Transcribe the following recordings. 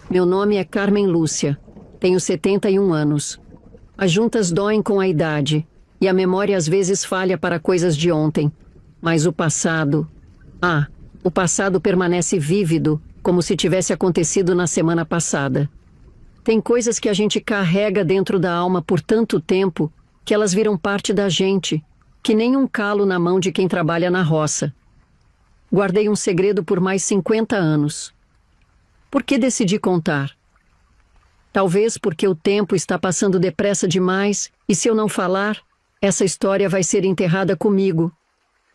Meu nome é Carmen Lúcia. Tenho 71 anos. As juntas doem com a idade, e a memória às vezes falha para coisas de ontem. Mas o passado... o passado permanece vívido, como se tivesse acontecido na semana passada. Tem coisas que a gente carrega dentro da alma por tanto tempo que elas viram parte da gente, que nem um calo na mão de quem trabalha na roça. Guardei um segredo por mais 50 anos. Por que decidi contar? Talvez porque o tempo está passando depressa demais e se eu não falar, essa história vai ser enterrada comigo.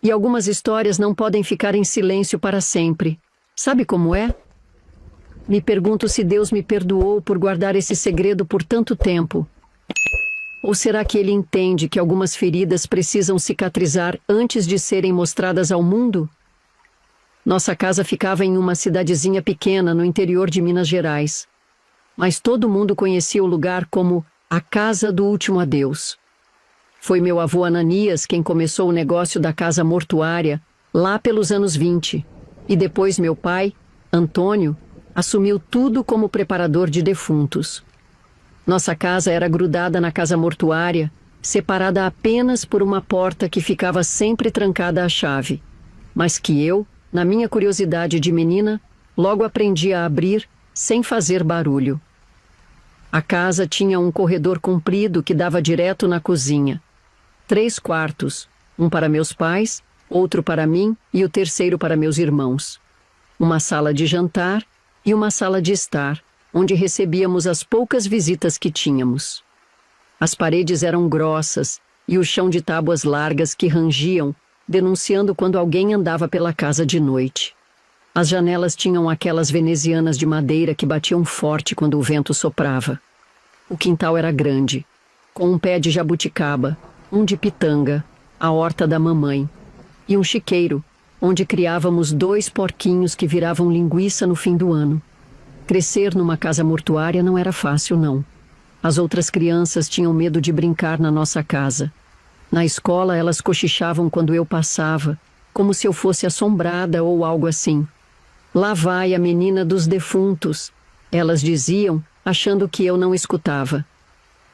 E algumas histórias não podem ficar em silêncio para sempre. Sabe como é? Me pergunto se Deus me perdoou por guardar esse segredo por tanto tempo. Ou será que Ele entende que algumas feridas precisam cicatrizar antes de serem mostradas ao mundo? Nossa casa ficava em uma cidadezinha pequena no interior de Minas Gerais. Mas todo mundo conhecia o lugar como a Casa do Último Adeus. Foi meu avô Ananias quem começou o negócio da casa mortuária lá pelos anos 20. E depois meu pai, Antônio, assumiu tudo como preparador de defuntos. Nossa casa era grudada na casa mortuária, separada apenas por uma porta que ficava sempre trancada à chave, mas que eu, na minha curiosidade de menina, logo aprendi a abrir sem fazer barulho. A casa tinha um corredor comprido que dava direto na cozinha. 3 quartos, um para meus pais, outro para mim e o terceiro para meus irmãos. Uma sala de jantar e uma sala de estar, onde recebíamos as poucas visitas que tínhamos. As paredes eram grossas e o chão de tábuas largas que rangiam, denunciando quando alguém andava pela casa de noite. As janelas tinham aquelas venezianas de madeira que batiam forte quando o vento soprava. O quintal era grande, com um pé de jabuticaba, um de pitanga, a horta da mamãe, e um chiqueiro, onde criávamos 2 porquinhos que viravam linguiça no fim do ano. Crescer numa casa mortuária não era fácil, não. As outras crianças tinham medo de brincar na nossa casa. Na escola, elas cochichavam quando eu passava, como se eu fosse assombrada ou algo assim. Lá vai a menina dos defuntos, elas diziam, achando que eu não escutava.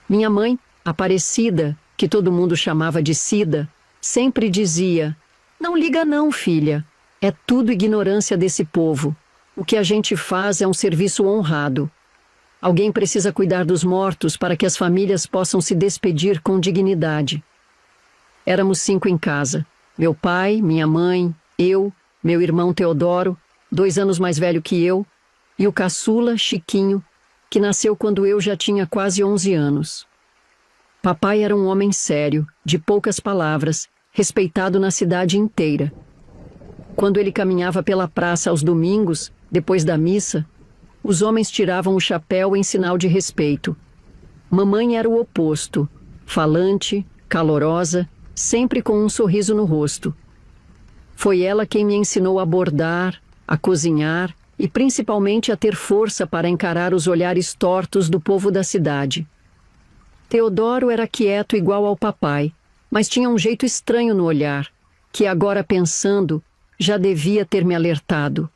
Minha mãe, Aparecida, que todo mundo chamava de Cida, sempre dizia: "Não liga não, filha. É tudo ignorância desse povo. O que a gente faz é um serviço honrado. Alguém precisa cuidar dos mortos para que as famílias possam se despedir com dignidade." Éramos 5 em casa. Meu pai, minha mãe, eu, meu irmão Teodoro, 2 anos mais velho que eu, e o caçula, Chiquinho, que nasceu quando eu já tinha quase 11 anos. Papai era um homem sério, de poucas palavras, respeitado na cidade inteira. Quando ele caminhava pela praça aos domingos, depois da missa, os homens tiravam o chapéu em sinal de respeito. Mamãe era o oposto, falante, calorosa, sempre com um sorriso no rosto. Foi ela quem me ensinou a bordar, a cozinhar e principalmente a ter força para encarar os olhares tortos do povo da cidade. Teodoro era quieto igual ao papai, mas tinha um jeito estranho no olhar, que agora pensando, já devia ter me alertado.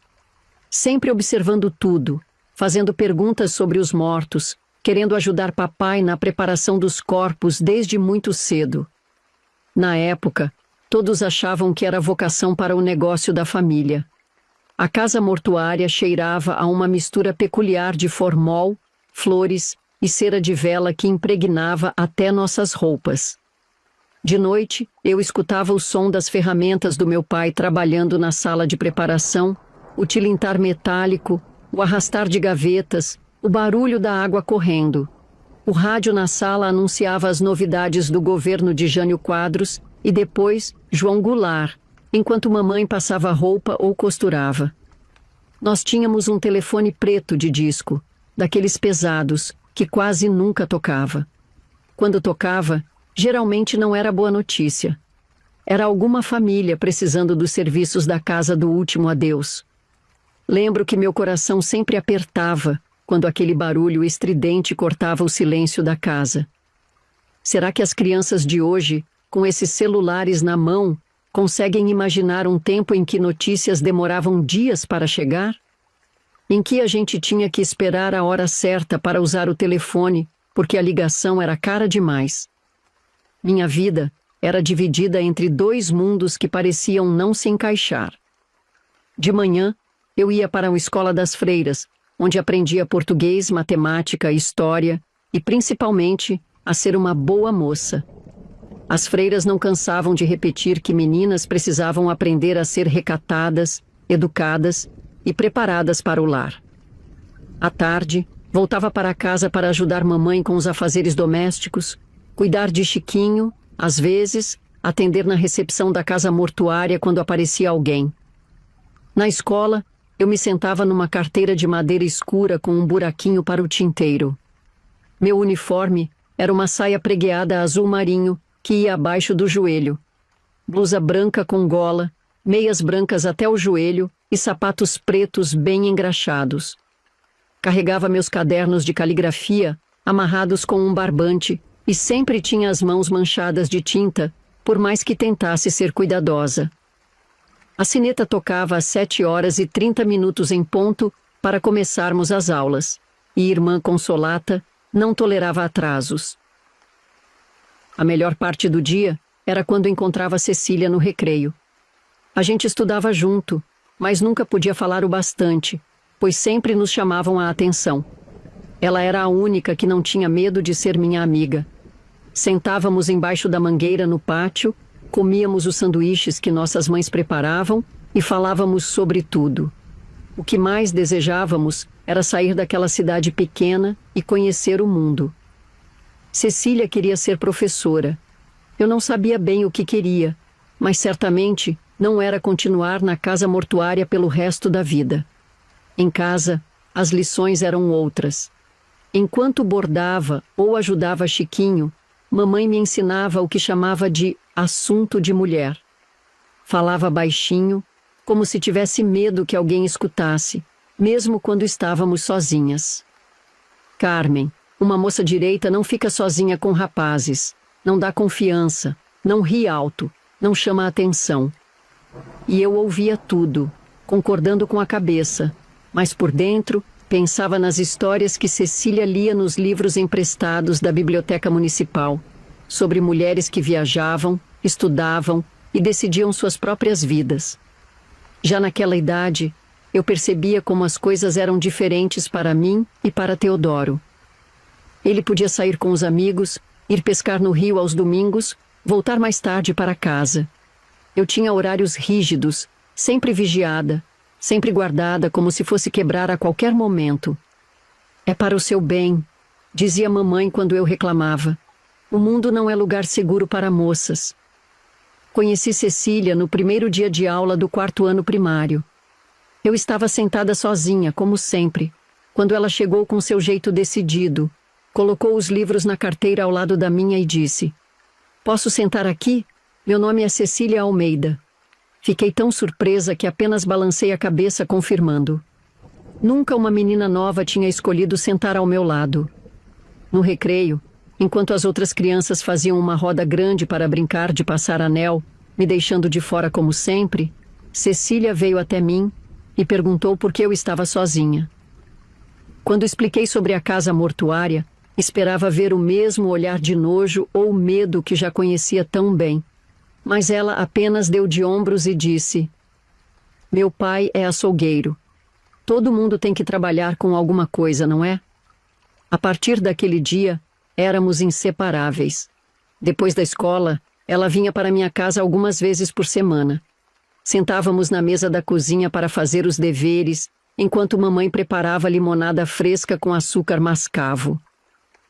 Sempre observando tudo, fazendo perguntas sobre os mortos, querendo ajudar papai na preparação dos corpos desde muito cedo. Na época, todos achavam que era vocação para o negócio da família. A casa mortuária cheirava a uma mistura peculiar de formol, flores e cera de vela que impregnava até nossas roupas. De noite, eu escutava o som das ferramentas do meu pai trabalhando na sala de preparação, o tilintar metálico, o arrastar de gavetas, o barulho da água correndo. O rádio na sala anunciava as novidades do governo de Jânio Quadros e depois João Goulart, enquanto mamãe passava roupa ou costurava. Nós tínhamos um telefone preto de disco, daqueles pesados, que quase nunca tocava. Quando tocava, geralmente não era boa notícia. Era alguma família precisando dos serviços da Casa do Último Adeus. Lembro que meu coração sempre apertava quando aquele barulho estridente cortava o silêncio da casa. Será que as crianças de hoje, com esses celulares na mão, conseguem imaginar um tempo em que notícias demoravam dias para chegar? em que a gente tinha que esperar a hora certa para usar o telefone, porque a ligação era cara demais. Minha vida era dividida entre dois mundos que pareciam não se encaixar. De manhã, eu ia para a escola das freiras, onde aprendia português, matemática, história e, principalmente, a ser uma boa moça. As freiras não cansavam de repetir que meninas precisavam aprender a ser recatadas, educadas e preparadas para o lar. À tarde, voltava para casa para ajudar mamãe com os afazeres domésticos, cuidar de Chiquinho, às vezes, atender na recepção da casa mortuária quando aparecia alguém. Na escola, eu me sentava numa carteira de madeira escura com um buraquinho para o tinteiro. Meu uniforme era uma saia pregueada azul marinho que ia abaixo do joelho, blusa branca com gola, meias brancas até o joelho e sapatos pretos bem engraxados. Carregava meus cadernos de caligrafia amarrados com um barbante e sempre tinha as mãos manchadas de tinta, por mais que tentasse ser cuidadosa. A sineta tocava às 7h30 em ponto para começarmos as aulas, e irmã Consolata não tolerava atrasos. A melhor parte do dia era quando encontrava Cecília no recreio. A gente estudava junto, mas nunca podia falar o bastante, pois sempre nos chamavam a atenção. Ela era a única que não tinha medo de ser minha amiga. Sentávamos embaixo da mangueira no pátio, comíamos os sanduíches que nossas mães preparavam e falávamos sobre tudo. O que mais desejávamos era sair daquela cidade pequena e conhecer o mundo. Cecília queria ser professora. Eu não sabia bem o que queria, mas certamente não era continuar na casa mortuária pelo resto da vida. Em casa, as lições eram outras. Enquanto bordava ou ajudava Chiquinho, mamãe me ensinava o que chamava de assunto de mulher. Falava baixinho, como se tivesse medo que alguém escutasse, mesmo quando estávamos sozinhas. Carmen, uma moça direita, não fica sozinha com rapazes, não dá confiança, não ri alto, não chama atenção. E eu ouvia tudo, concordando com a cabeça, mas por dentro pensava nas histórias que Cecília lia nos livros emprestados da Biblioteca Municipal, sobre mulheres que viajavam, estudavam e decidiam suas próprias vidas. Já naquela idade, eu percebia como as coisas eram diferentes para mim e para Teodoro. Ele podia sair com os amigos, ir pescar no rio aos domingos, voltar mais tarde para casa. Eu tinha horários rígidos, sempre vigiada, sempre guardada como se fosse quebrar a qualquer momento. É para o seu bem, dizia mamãe quando eu reclamava. O mundo não é lugar seguro para moças. Conheci Cecília no primeiro dia de aula do 4º ano primário. Eu estava sentada sozinha, como sempre, quando ela chegou com seu jeito decidido, colocou os livros na carteira ao lado da minha e disse: "Posso sentar aqui? Meu nome é Cecília Almeida." Fiquei tão surpresa que apenas balancei a cabeça confirmando. Nunca uma menina nova tinha escolhido sentar ao meu lado. No recreio, enquanto as outras crianças faziam uma roda grande para brincar de passar anel, me deixando de fora como sempre, Cecília veio até mim e perguntou por que eu estava sozinha. Quando expliquei sobre a casa mortuária, esperava ver o mesmo olhar de nojo ou medo que já conhecia tão bem. Mas ela apenas deu de ombros e disse: "Meu pai é açougueiro. Todo mundo tem que trabalhar com alguma coisa, não é?" A partir daquele dia, éramos inseparáveis. Depois da escola, ela vinha para minha casa algumas vezes por semana. Sentávamos na mesa da cozinha para fazer os deveres, enquanto mamãe preparava limonada fresca com açúcar mascavo.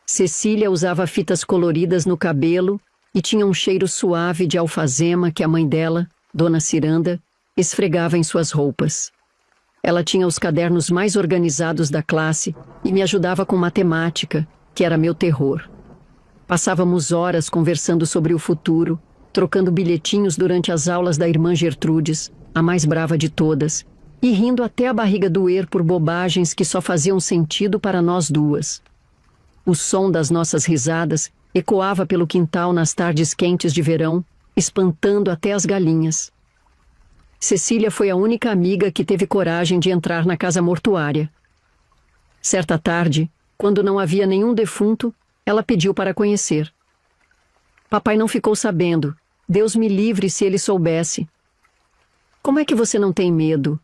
Cecília usava fitas coloridas no cabelo e tinha um cheiro suave de alfazema que a mãe dela, Dona Ciranda, esfregava em suas roupas. Ela tinha os cadernos mais organizados da classe e me ajudava com matemática, que era meu terror. Passávamos horas conversando sobre o futuro, trocando bilhetinhos durante as aulas da irmã Gertrudes, a mais brava de todas, e rindo até a barriga doer por bobagens que só faziam sentido para nós duas. O som das nossas risadas ecoava pelo quintal nas tardes quentes de verão, espantando até as galinhas. Cecília foi a única amiga que teve coragem de entrar na casa mortuária. Certa tarde, quando não havia nenhum defunto, ela pediu para conhecer. Papai não ficou sabendo. Deus me livre se ele soubesse. Como é que você não tem medo?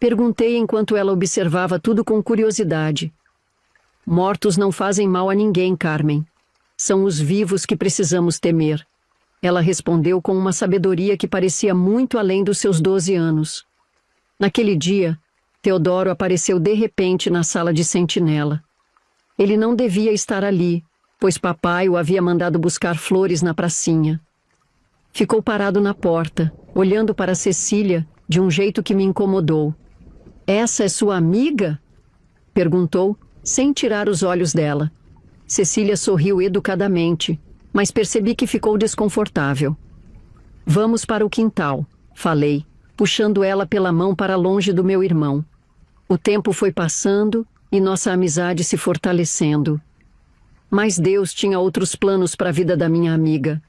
Perguntei enquanto ela observava tudo com curiosidade. Mortos não fazem mal a ninguém, Carmen. São os vivos que precisamos temer. Ela respondeu com uma sabedoria que parecia muito além dos seus 12 anos. Naquele dia, Teodoro apareceu de repente na sala de sentinela. Ele não devia estar ali, pois papai o havia mandado buscar flores na pracinha. Ficou parado na porta, olhando para Cecília de um jeito que me incomodou. Essa é sua amiga? Perguntou, sem tirar os olhos dela. Cecília sorriu educadamente, mas percebi que ficou desconfortável. Vamos para o quintal, falei, puxando ela pela mão para longe do meu irmão. O tempo foi passando e nossa amizade se fortalecendo. Mas Deus tinha outros planos para a vida da minha amiga.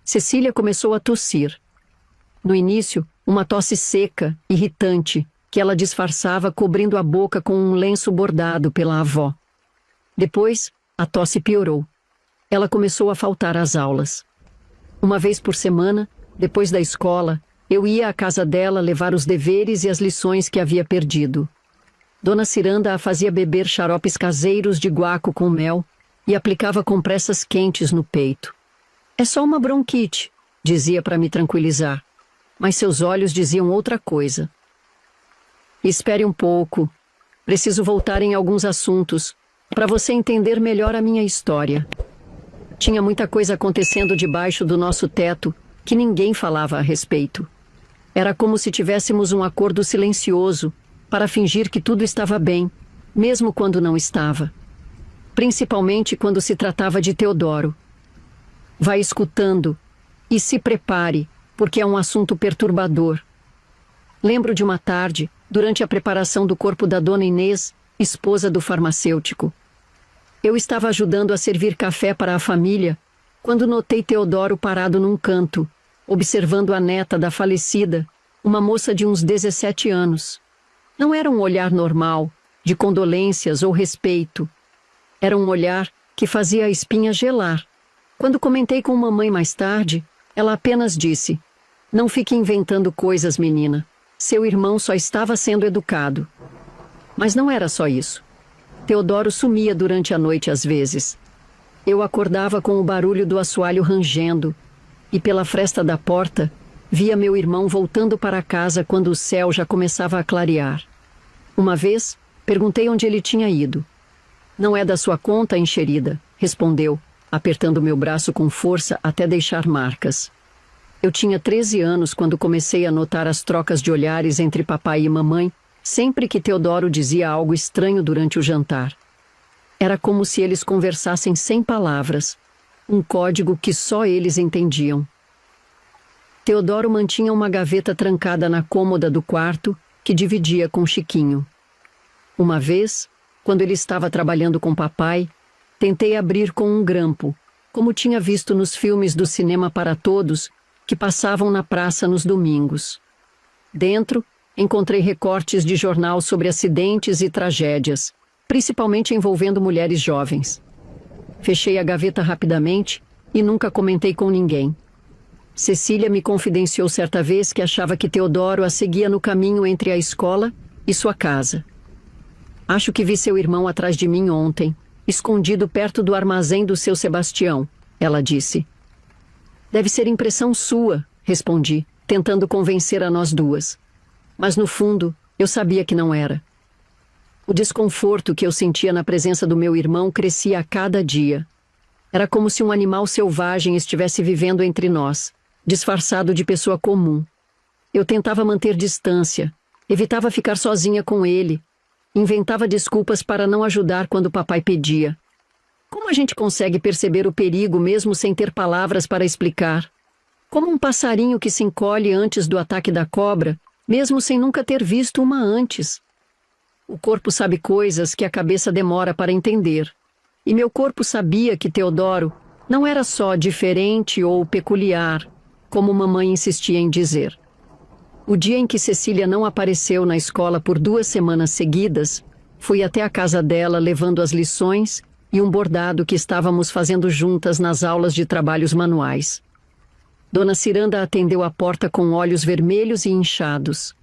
Cecília começou a tossir. No início, uma tosse seca, irritante, que ela disfarçava cobrindo a boca com um lenço bordado pela avó. Depois, a tosse piorou. Ela começou a faltar às aulas. Uma vez por semana, depois da escola, eu ia à casa dela levar os deveres e as lições que havia perdido. Dona Ciranda a fazia beber xaropes caseiros de guaco com mel e aplicava compressas quentes no peito. É só uma bronquite, dizia para me tranquilizar, mas seus olhos diziam outra coisa. Espere um pouco. Preciso voltar em alguns assuntos, para você entender melhor a minha história. Tinha muita coisa acontecendo debaixo do nosso teto que ninguém falava a respeito. Era como se tivéssemos um acordo silencioso para fingir que tudo estava bem, mesmo quando não estava. Principalmente quando se tratava de Teodoro. Vai escutando e se prepare, porque é um assunto perturbador. Lembro de uma tarde, durante a preparação do corpo da dona Inês, esposa do farmacêutico. Eu estava ajudando a servir café para a família, quando notei Teodoro parado num canto, observando a neta da falecida, uma moça de uns 17 anos. Não era um olhar normal, de condolências ou respeito. Era um olhar que fazia a espinha gelar. Quando comentei com mamãe mais tarde, ela apenas disse: "Não fique inventando coisas, menina. Seu irmão só estava sendo educado." Mas não era só isso. Teodoro sumia durante a noite às vezes. Eu acordava com o barulho do assoalho rangendo, e pela fresta da porta, via meu irmão voltando para casa quando o céu já começava a clarear. Uma vez, perguntei onde ele tinha ido. "Não é da sua conta, enxerida", respondeu, apertando meu braço com força até deixar marcas. Eu tinha 13 anos quando comecei a notar as trocas de olhares entre papai e mamãe, sempre que Teodoro dizia algo estranho durante o jantar. Era como se eles conversassem sem palavras, um código que só eles entendiam. Teodoro mantinha uma gaveta trancada na cômoda do quarto, que dividia com Chiquinho. Uma vez, quando ele estava trabalhando com papai, tentei abrir com um grampo, como tinha visto nos filmes do Cinema para Todos, que passavam na praça nos domingos. Dentro, encontrei recortes de jornal sobre acidentes e tragédias, principalmente envolvendo mulheres jovens. Fechei a gaveta rapidamente e nunca comentei com ninguém. Cecília me confidenciou certa vez que achava que Teodoro a seguia no caminho entre a escola e sua casa. "Acho que vi seu irmão atrás de mim ontem, escondido perto do armazém do seu Sebastião", ela disse. "Deve ser impressão sua", respondi, tentando convencer a nós duas. Mas no fundo, eu sabia que não era. O desconforto que eu sentia na presença do meu irmão crescia a cada dia. Era como se um animal selvagem estivesse vivendo entre nós, disfarçado de pessoa comum. Eu tentava manter distância, evitava ficar sozinha com ele, inventava desculpas para não ajudar quando papai pedia. Como a gente consegue perceber o perigo mesmo sem ter palavras para explicar? Como um passarinho que se encolhe antes do ataque da cobra, mesmo sem nunca ter visto uma antes. O corpo sabe coisas que a cabeça demora para entender. E meu corpo sabia que Teodoro não era só diferente ou peculiar, como mamãe insistia em dizer. O dia em que Cecília não apareceu na escola por 2 semanas seguidas, fui até a casa dela levando as lições e um bordado que estávamos fazendo juntas nas aulas de trabalhos manuais. Dona Ciranda atendeu a porta com olhos vermelhos e inchados.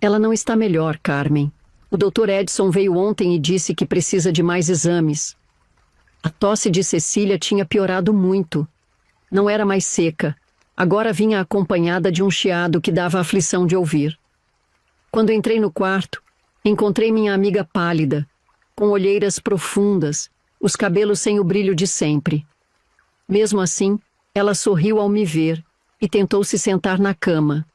Ela não está melhor, Carmen. O Dr. Edson veio ontem e disse que precisa de mais exames. A tosse de Cecília tinha piorado muito. Não era mais seca. Agora vinha acompanhada de um chiado que dava aflição de ouvir. Quando entrei no quarto, encontrei minha amiga pálida, com olheiras profundas, os cabelos sem o brilho de sempre. Mesmo assim, ela sorriu ao me ver e tentou se sentar na cama.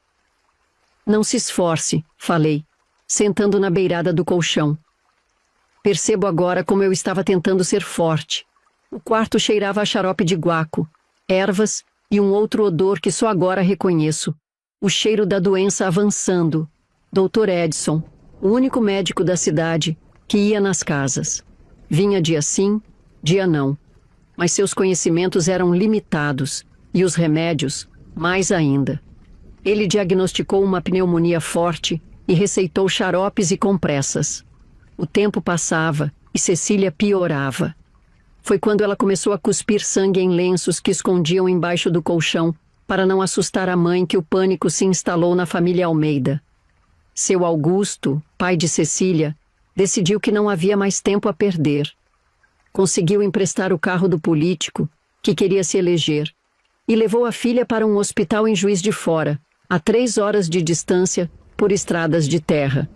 Não se esforce, falei, sentando na beirada do colchão. Percebo agora como eu estava tentando ser forte. O quarto cheirava a xarope de guaco, ervas e um outro odor que só agora reconheço. O cheiro da doença avançando. Dr. Edson, o único médico da cidade, que ia nas casas. Vinha dia sim, dia não. Mas seus conhecimentos eram limitados, e os remédios, mais ainda. Ele diagnosticou uma pneumonia forte e receitou xaropes e compressas. O tempo passava e Cecília piorava. Foi quando ela começou a cuspir sangue em lenços que escondiam embaixo do colchão para não assustar a mãe que o pânico se instalou na família Almeida. Seu Augusto, pai de Cecília, decidiu que não havia mais tempo a perder. Conseguiu emprestar o carro do político, que queria se eleger, e levou a filha para um hospital em Juiz de Fora, a 3 horas de distância, por estradas de terra.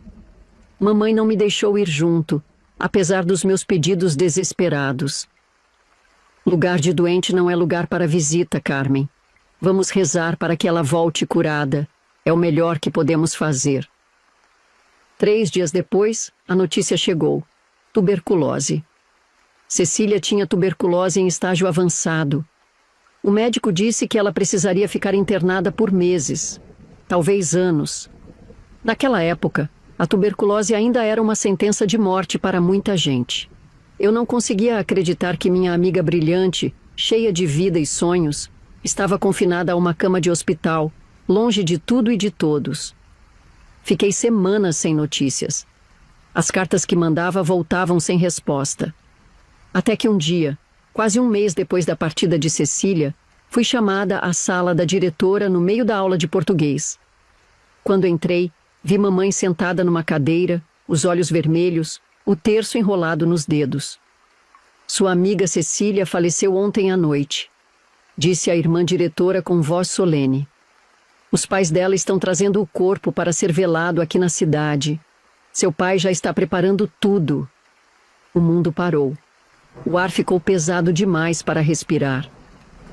Mamãe não me deixou ir junto, apesar dos meus pedidos desesperados. Lugar de doente não é lugar para visita, Carmen. Vamos rezar para que ela volte curada. É o melhor que podemos fazer. 3 dias depois, a notícia chegou. Tuberculose. Cecília tinha tuberculose em estágio avançado. O médico disse que ela precisaria ficar internada por meses, talvez anos. Naquela época, a tuberculose ainda era uma sentença de morte para muita gente. Eu não conseguia acreditar que minha amiga brilhante, cheia de vida e sonhos, estava confinada a uma cama de hospital, longe de tudo e de todos. Fiquei semanas sem notícias. As cartas que mandava voltavam sem resposta. Até que um dia, quase um mês depois da partida de Cecília, fui chamada à sala da diretora no meio da aula de português. Quando entrei, vi mamãe sentada numa cadeira, os olhos vermelhos, o terço enrolado nos dedos. Sua amiga Cecília faleceu ontem à noite, disse a irmã diretora com voz solene. Os pais dela estão trazendo o corpo para ser velado aqui na cidade. Seu pai já está preparando tudo. O mundo parou. O ar ficou pesado demais para respirar.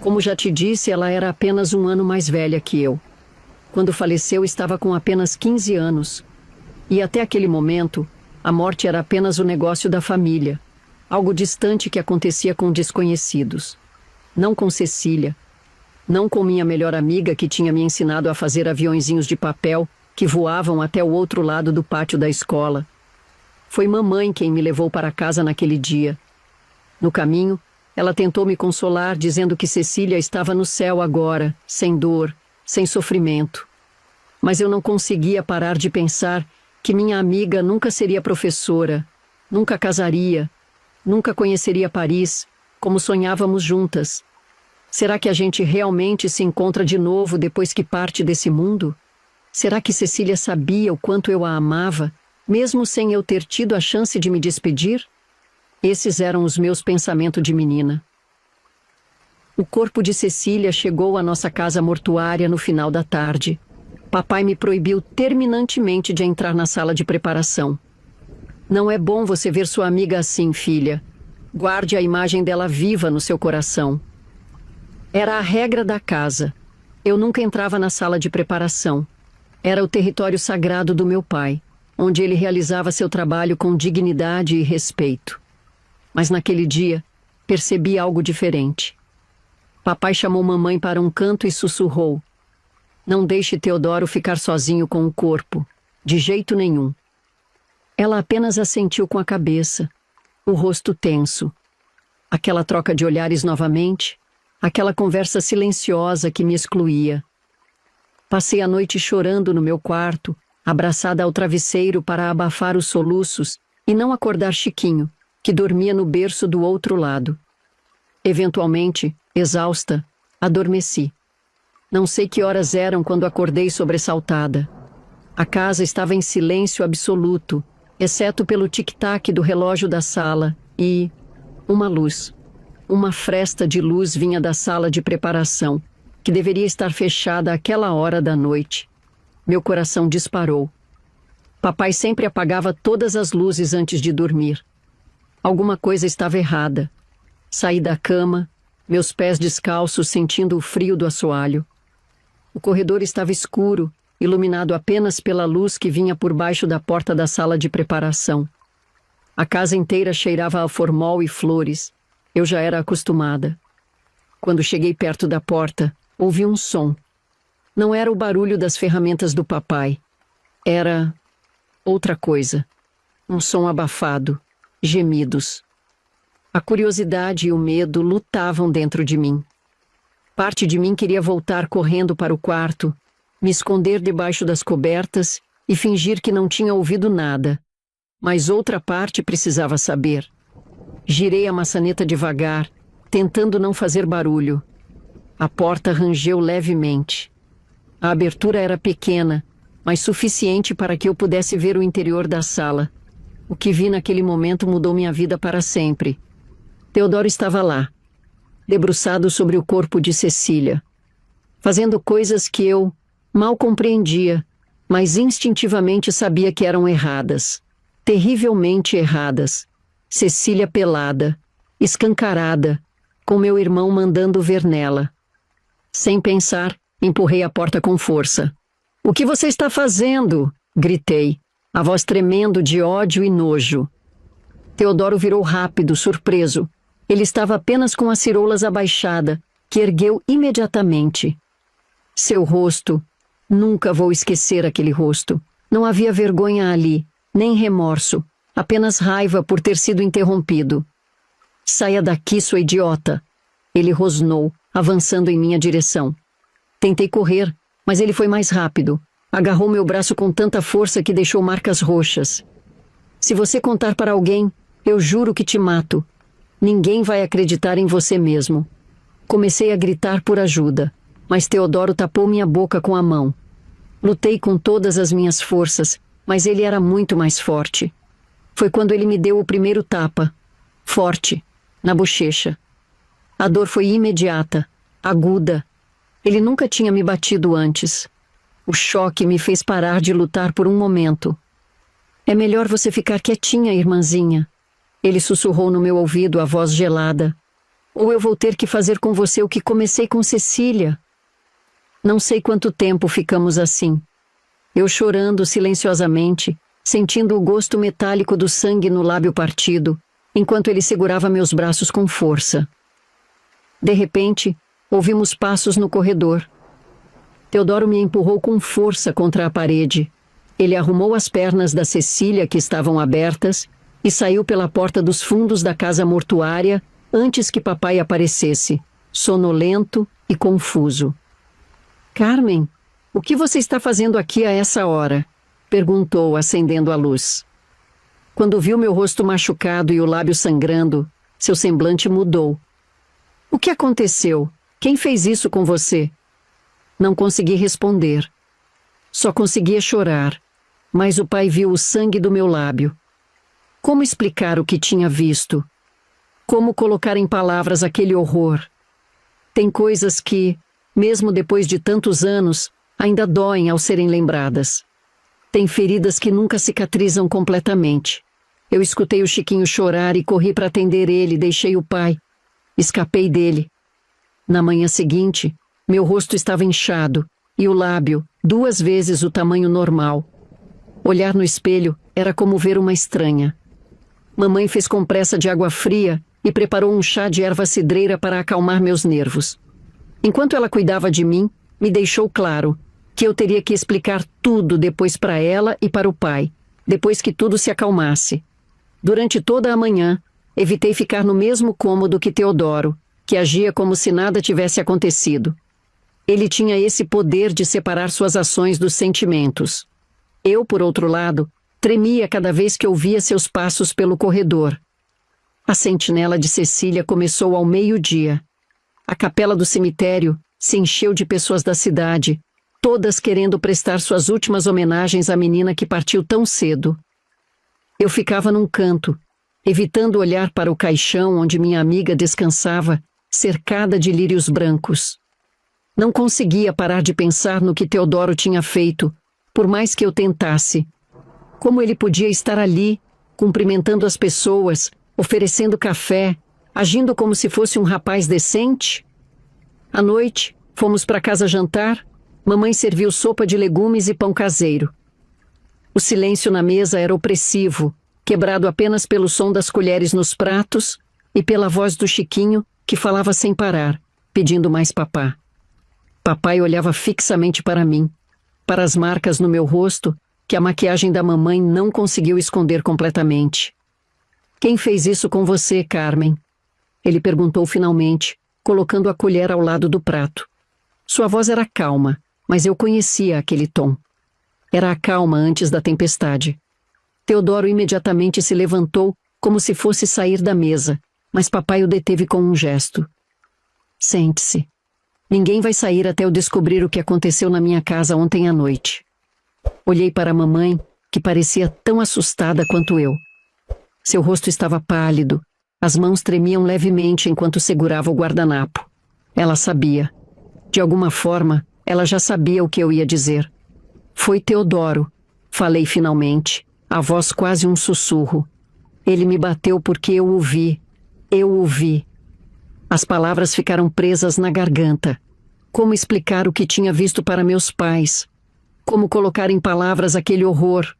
Como já te disse, ela era apenas 1 ano mais velha que eu. Quando faleceu, estava com apenas 15 anos. E até aquele momento, a morte era apenas o negócio da família, algo distante que acontecia com desconhecidos. Não com Cecília. Não com minha melhor amiga que tinha me ensinado a fazer aviõezinhos de papel que voavam até o outro lado do pátio da escola. Foi mamãe quem me levou para casa naquele dia. No caminho, ela tentou me consolar, dizendo que Cecília estava no céu agora, sem dor, sem sofrimento. Mas eu não conseguia parar de pensar que minha amiga nunca seria professora, nunca casaria, nunca conheceria Paris, como sonhávamos juntas. Será que a gente realmente se encontra de novo depois que parte desse mundo? Será que Cecília sabia o quanto eu a amava, mesmo sem eu ter tido a chance de me despedir? Esses eram os meus pensamentos de menina. O corpo de Cecília chegou à nossa casa mortuária no final da tarde. Papai me proibiu terminantemente de entrar na sala de preparação. Não é bom você ver sua amiga assim, filha. Guarde a imagem dela viva no seu coração. Era a regra da casa. Eu nunca entrava na sala de preparação. Era o território sagrado do meu pai, onde ele realizava seu trabalho com dignidade e respeito. Mas naquele dia, percebi algo diferente. Papai chamou mamãe para um canto e sussurrou: "Não deixe Teodoro ficar sozinho com o corpo, de jeito nenhum." Ela apenas assentiu com a cabeça, o rosto tenso. Aquela troca de olhares novamente, aquela conversa silenciosa que me excluía. Passei a noite chorando no meu quarto, abraçada ao travesseiro para abafar os soluços e não acordar Chiquinho, que dormia no berço do outro lado. Eventualmente, exausta, adormeci. Não sei que horas eram quando acordei sobressaltada. A casa estava em silêncio absoluto, exceto pelo tic-tac do relógio da sala e uma luz. Uma fresta de luz vinha da sala de preparação, que deveria estar fechada àquela hora da noite. Meu coração disparou. Papai sempre apagava todas as luzes antes de dormir. Alguma coisa estava errada. Saí da cama, meus pés descalços sentindo o frio do assoalho. O corredor estava escuro, iluminado apenas pela luz que vinha por baixo da porta da sala de preparação. A casa inteira cheirava a formol e flores. Eu já era acostumada. Quando cheguei perto da porta, ouvi um som. Não era o barulho das ferramentas do papai. Era outra coisa. Um som abafado, gemidos. A curiosidade e o medo lutavam dentro de mim. Parte de mim queria voltar correndo para o quarto, me esconder debaixo das cobertas e fingir que não tinha ouvido nada. Mas outra parte precisava saber. Girei a maçaneta devagar, tentando não fazer barulho. A porta rangeu levemente. A abertura era pequena, mas suficiente para que eu pudesse ver o interior da sala. O que vi naquele momento mudou minha vida para sempre. Teodoro estava lá, debruçado sobre o corpo de Cecília, fazendo coisas que eu mal compreendia, mas instintivamente sabia que eram erradas, terrivelmente erradas. Cecília pelada, escancarada, com meu irmão mandando ver nela. Sem pensar, empurrei a porta com força. "O que você está fazendo?" gritei, a voz tremendo de ódio e nojo. Teodoro virou rápido, surpreso. Ele estava apenas com as ciroulas abaixada, que ergueu imediatamente. Seu rosto, nunca vou esquecer aquele rosto. Não havia vergonha ali, nem remorso, apenas raiva por ter sido interrompido. "Saia daqui, sua idiota!" Ele rosnou, avançando em minha direção. Tentei correr, mas ele foi mais rápido. Agarrou meu braço com tanta força que deixou marcas roxas. "Se você contar para alguém, eu juro que te mato. Ninguém vai acreditar em você mesmo." Comecei a gritar por ajuda, mas Teodoro tapou minha boca com a mão. Lutei com todas as minhas forças, mas ele era muito mais forte. Foi quando ele me deu o primeiro tapa, forte, na bochecha. A dor foi imediata, aguda. Ele nunca tinha me batido antes. O choque me fez parar de lutar por um momento. "É melhor você ficar quietinha, irmãzinha." Ele sussurrou no meu ouvido, a voz gelada. "Ou eu vou ter que fazer com você o que comecei com Cecília." Não sei quanto tempo ficamos assim. Eu chorando silenciosamente, sentindo o gosto metálico do sangue no lábio partido, enquanto ele segurava meus braços com força. De repente, ouvimos passos no corredor. Teodoro me empurrou com força contra a parede. Ele arrumou as pernas da Cecília, que estavam abertas, e saiu pela porta dos fundos da casa mortuária antes que papai aparecesse, sonolento e confuso. "Carmen, o que você está fazendo aqui a essa hora?" perguntou, acendendo a luz. Quando viu meu rosto machucado e o lábio sangrando, seu semblante mudou. "O que aconteceu? Quem fez isso com você?" Não consegui responder. Só conseguia chorar, mas o pai viu o sangue do meu lábio. Como explicar o que tinha visto? Como colocar em palavras aquele horror? Tem coisas que, mesmo depois de tantos anos, ainda doem ao serem lembradas. Tem feridas que nunca cicatrizam completamente. Eu escutei o Chiquinho chorar e corri para atender ele, deixei o pai. Escapei dele. Na manhã seguinte, meu rosto estava inchado e o lábio, 2 vezes o tamanho normal. Olhar no espelho era como ver uma estranha. Mamãe fez compressa de água fria e preparou um chá de erva cidreira para acalmar meus nervos. Enquanto ela cuidava de mim, me deixou claro que eu teria que explicar tudo depois para ela e para o pai, depois que tudo se acalmasse. Durante toda a manhã, evitei ficar no mesmo cômodo que Teodoro, que agia como se nada tivesse acontecido. Ele tinha esse poder de separar suas ações dos sentimentos. Eu, por outro lado, tremia cada vez que ouvia seus passos pelo corredor. A sentinela de Cecília começou ao meio-dia. A capela do cemitério se encheu de pessoas da cidade, todas querendo prestar suas últimas homenagens à menina que partiu tão cedo. Eu ficava num canto, evitando olhar para o caixão onde minha amiga descansava, cercada de lírios brancos. Não conseguia parar de pensar no que Teodoro tinha feito, por mais que eu tentasse. Como ele podia estar ali, cumprimentando as pessoas, oferecendo café, agindo como se fosse um rapaz decente? À noite, fomos para casa jantar. Mamãe serviu sopa de legumes e pão caseiro. O silêncio na mesa era opressivo, quebrado apenas pelo som das colheres nos pratos e pela voz do Chiquinho, que falava sem parar, pedindo mais papá. Papai olhava fixamente para mim, para as marcas no meu rosto que a maquiagem da mamãe não conseguiu esconder completamente. Quem fez isso com você, Carmen? Ele perguntou finalmente, colocando a colher ao lado do prato. Sua voz era calma, mas eu conhecia aquele tom. Era a calma antes da tempestade. Teodoro imediatamente se levantou como se fosse sair da mesa, mas papai o deteve com um gesto. Sente-se. Ninguém vai sair até eu descobrir o que aconteceu na minha casa ontem à noite. Olhei para a mamãe, que parecia tão assustada quanto eu. Seu rosto estava pálido, as mãos tremiam levemente enquanto segurava o guardanapo. Ela sabia. De alguma forma, ela já sabia o que eu ia dizer. Foi Teodoro, falei finalmente, a voz quase um sussurro. Ele me bateu porque eu o vi. Eu o vi. As palavras ficaram presas na garganta. Como explicar o que tinha visto para meus pais? Como colocar em palavras aquele horror?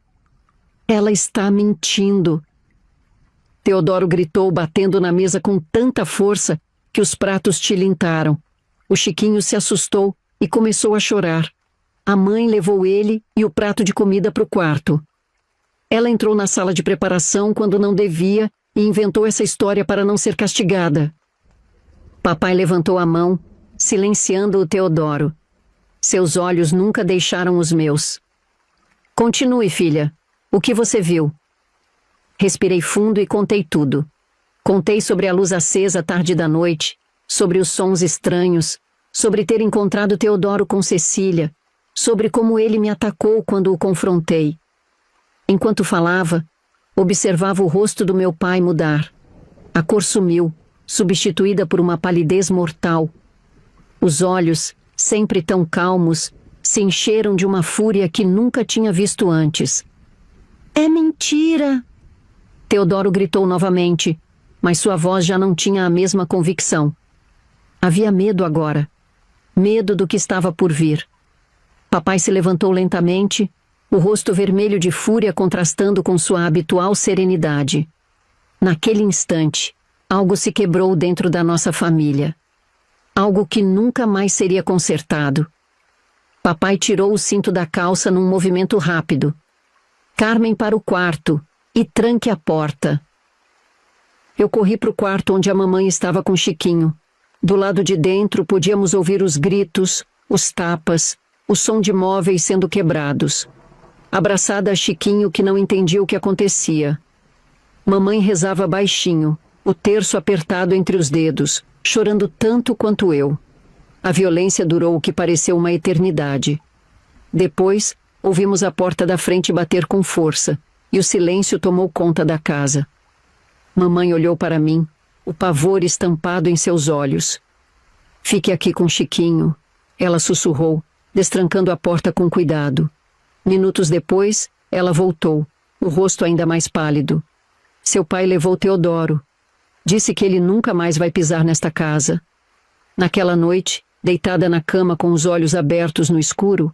Ela está mentindo. Teodoro gritou, batendo na mesa com tanta força que os pratos tilintaram. O Chiquinho se assustou e começou a chorar. A mãe levou ele e o prato de comida para o quarto. Ela entrou na sala de preparação quando não devia e inventou essa história para não ser castigada. Papai levantou a mão, silenciando o Teodoro. Seus olhos nunca deixaram os meus. Continue, filha. O que você viu? Respirei fundo e contei tudo. Contei sobre a luz acesa à tarde da noite, sobre os sons estranhos, sobre ter encontrado Teodoro com Cecília, sobre como ele me atacou quando o confrontei. Enquanto falava, observava o rosto do meu pai mudar. A cor sumiu, substituída por uma palidez mortal. Os olhos, sempre tão calmos, se encheram de uma fúria que nunca tinha visto antes. É mentira! Teodoro gritou novamente, mas sua voz já não tinha a mesma convicção. Havia medo agora. Medo do que estava por vir. Papai se levantou lentamente, o rosto vermelho de fúria contrastando com sua habitual serenidade. Naquele instante, algo se quebrou dentro da nossa família. Algo que nunca mais seria consertado. Papai tirou o cinto da calça num movimento rápido. Carmen para o quarto e tranque a porta. Eu corri para o quarto onde a mamãe estava com Chiquinho. Do lado de dentro podíamos ouvir os gritos, os tapas, o som de móveis sendo quebrados. Abraçada a Chiquinho, que não entendia o que acontecia. Mamãe rezava baixinho, o terço apertado entre os dedos, chorando tanto quanto eu. A violência durou o que pareceu uma eternidade. Depois, ouvimos a porta da frente bater com força, e o silêncio tomou conta da casa. Mamãe olhou para mim, o pavor estampado em seus olhos. Fique aqui com Chiquinho, ela sussurrou, destrancando a porta com cuidado. Minutos depois, ela voltou, o rosto ainda mais pálido. Seu pai levou Teodoro. Disse que ele nunca mais vai pisar nesta casa. Naquela noite, deitada na cama com os olhos abertos no escuro,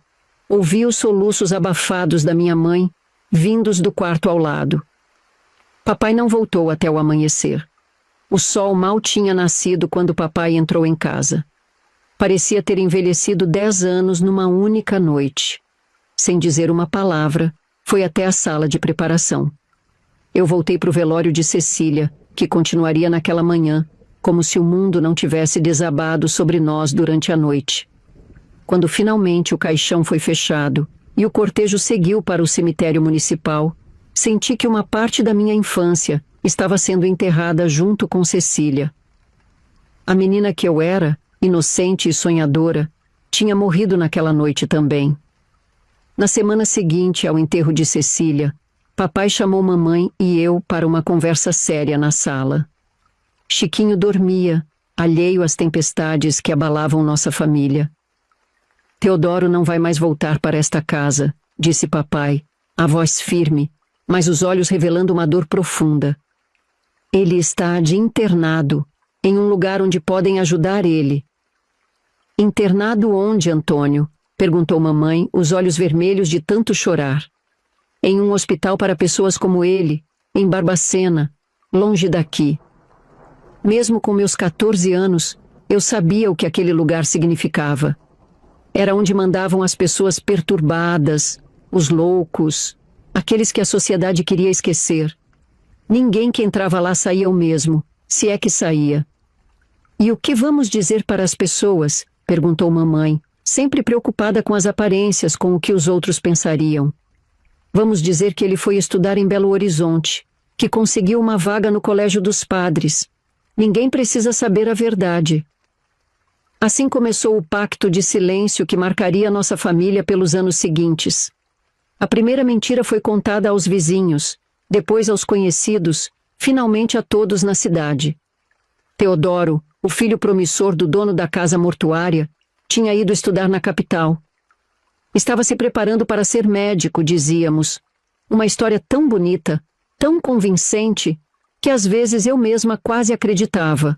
ouvi os soluços abafados da minha mãe, vindos do quarto ao lado. Papai não voltou até o amanhecer. O sol mal tinha nascido quando papai entrou em casa. Parecia ter envelhecido 10 anos numa única noite. Sem dizer uma palavra, foi até a sala de preparação. Eu voltei para o velório de Cecília, que continuaria naquela manhã, como se o mundo não tivesse desabado sobre nós durante a noite. quando finalmente o caixão foi fechado e o cortejo seguiu para o cemitério municipal, senti que uma parte da minha infância estava sendo enterrada junto com Cecília. A menina que eu era, inocente e sonhadora, tinha morrido naquela noite também. Na semana seguinte ao enterro de Cecília, papai chamou mamãe e eu para uma conversa séria na sala. Chiquinho dormia, alheio às tempestades que abalavam nossa família. Teodoro não vai mais voltar para esta casa, disse papai, a voz firme, mas os olhos revelando uma dor profunda. Ele está de internado, em um lugar onde podem ajudar ele. Internado onde, Antônio? Perguntou mamãe, os olhos vermelhos de tanto chorar. Em um hospital para pessoas como ele, em Barbacena, longe daqui. Mesmo com meus 14 anos, eu sabia o que aquele lugar significava. Era onde mandavam as pessoas perturbadas, os loucos, aqueles que a sociedade queria esquecer. Ninguém que entrava lá saía o mesmo, se é que saía. E o que vamos dizer para as pessoas? Perguntou mamãe, sempre preocupada com as aparências, com o que os outros pensariam. Vamos dizer que ele foi estudar em Belo Horizonte, que conseguiu uma vaga no Colégio dos Padres. Ninguém precisa saber a verdade. Assim começou o pacto de silêncio que marcaria nossa família pelos anos seguintes. A primeira mentira foi contada aos vizinhos, depois aos conhecidos, finalmente a todos na cidade. Teodoro, o filho promissor do dono da casa mortuária, tinha ido estudar na capital. Estava se preparando para ser médico, dizíamos. Uma história tão bonita, tão convincente, que às vezes eu mesma quase acreditava.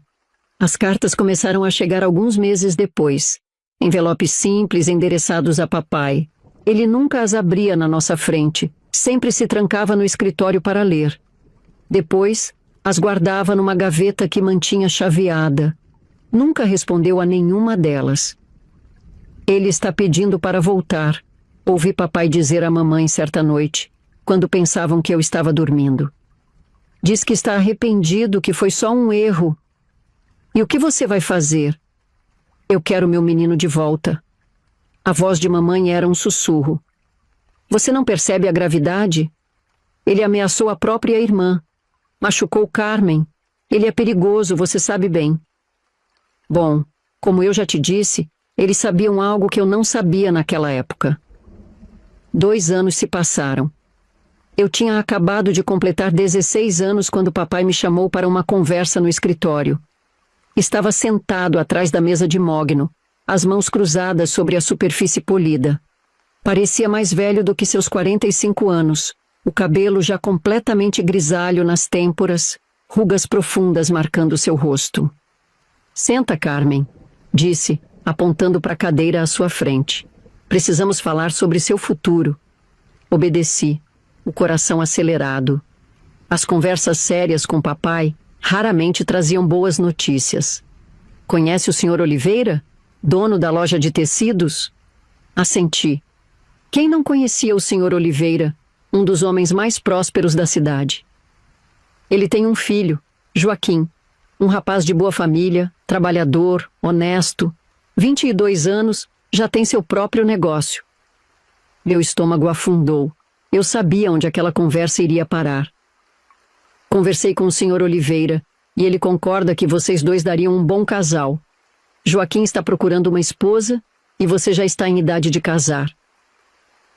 As cartas começaram a chegar alguns meses depois. Envelopes simples endereçados a papai. Ele nunca as abria na nossa frente, sempre se trancava no escritório para ler. Depois, as guardava numa gaveta que mantinha chaveada. Nunca respondeu a nenhuma delas. Ele está pedindo para voltar, ouvi papai dizer à mamãe certa noite, quando pensavam que eu estava dormindo. Diz que está arrependido, que foi só um erro. E o que você vai fazer? Eu quero meu menino de volta. A voz de mamãe era um sussurro. Você não percebe a gravidade? Ele ameaçou a própria irmã. Machucou Carmen. Ele é perigoso, você sabe bem. Bom, como eu já te disse, eles sabiam algo que eu não sabia naquela época. 2 anos se passaram. Eu tinha acabado de completar 16 anos quando papai me chamou para uma conversa no escritório. Estava sentado atrás da mesa de mogno, as mãos cruzadas sobre a superfície polida. Parecia mais velho do que seus 45 anos, o cabelo já completamente grisalho nas têmporas, rugas profundas marcando seu rosto. Senta, Carmen, disse, apontando para a cadeira à sua frente. Precisamos falar sobre seu futuro. Obedeci, o coração acelerado. As conversas sérias com papai raramente traziam boas notícias. Conhece o Sr. Oliveira? Dono da loja de tecidos? Assenti. Quem não conhecia o Sr. Oliveira, um dos homens mais prósperos da cidade? Ele tem um filho, Joaquim, um rapaz de boa família, trabalhador, honesto, 22 anos, já tem seu próprio negócio. Meu estômago afundou. Eu sabia onde aquela conversa iria parar. Conversei com o Sr. Oliveira e ele concorda que vocês dois dariam um bom casal. Joaquim está procurando uma esposa e você já está em idade de casar.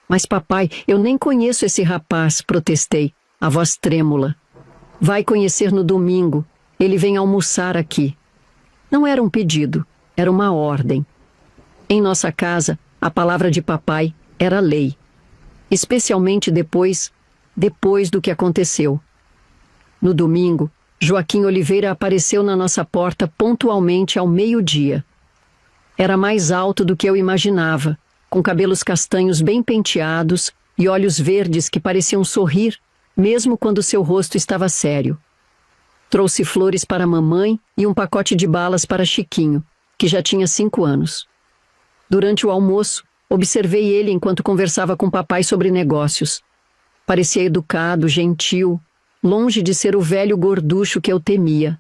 Mas papai, eu nem conheço esse rapaz, protestei, a voz trêmula. Vai conhecer no domingo. Ele vem almoçar aqui. Não era um pedido, era uma ordem. Em nossa casa, a palavra de papai era lei. Especialmente depois do que aconteceu. No domingo, Joaquim Oliveira apareceu na nossa porta pontualmente ao meio-dia. Era mais alto do que eu imaginava, com cabelos castanhos bem penteados e olhos verdes que pareciam sorrir, mesmo quando seu rosto estava sério. Trouxe flores para a mamãe e um pacote de balas para Chiquinho, que já tinha 5 anos. Durante o almoço, observei ele enquanto conversava com papai sobre negócios. Parecia educado, gentil, longe de ser o velho gorducho que eu temia.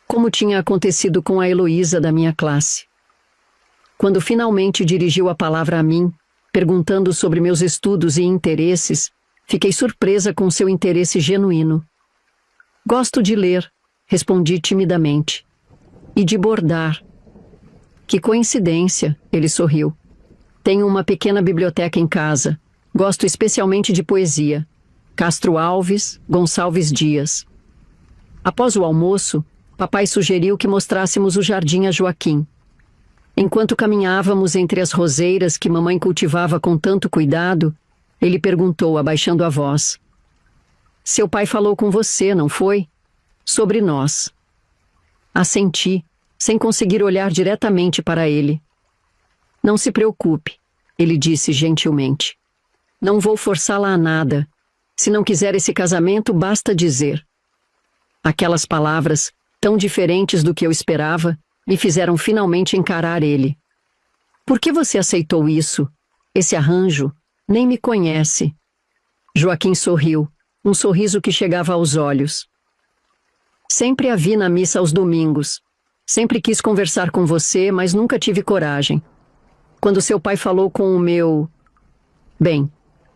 Como tinha acontecido com a Heloísa da minha classe. Quando finalmente dirigiu a palavra a mim, perguntando sobre meus estudos e interesses, fiquei surpresa com seu interesse genuíno. Gosto de ler, respondi timidamente. E de bordar. Que coincidência, ele sorriu. Tenho uma pequena biblioteca em casa. Gosto especialmente de poesia. Castro Alves, Gonçalves Dias. Após o almoço, papai sugeriu que mostrássemos o jardim a Joaquim. Enquanto caminhávamos entre as roseiras que mamãe cultivava com tanto cuidado, ele perguntou, abaixando a voz. Seu pai falou com você, não foi? Sobre nós. Assenti, sem conseguir olhar diretamente para ele. Não se preocupe, ele disse gentilmente. Não vou forçá-la a nada. Se não quiser esse casamento, basta dizer. Aquelas palavras, tão diferentes do que eu esperava, me fizeram finalmente encarar ele. Por que você aceitou isso? Esse arranjo? Nem me conhece. Joaquim sorriu, um sorriso que chegava aos olhos. Sempre a vi na missa aos domingos. Sempre quis conversar com você, mas nunca tive coragem. Quando seu pai falou com o meu... Bem,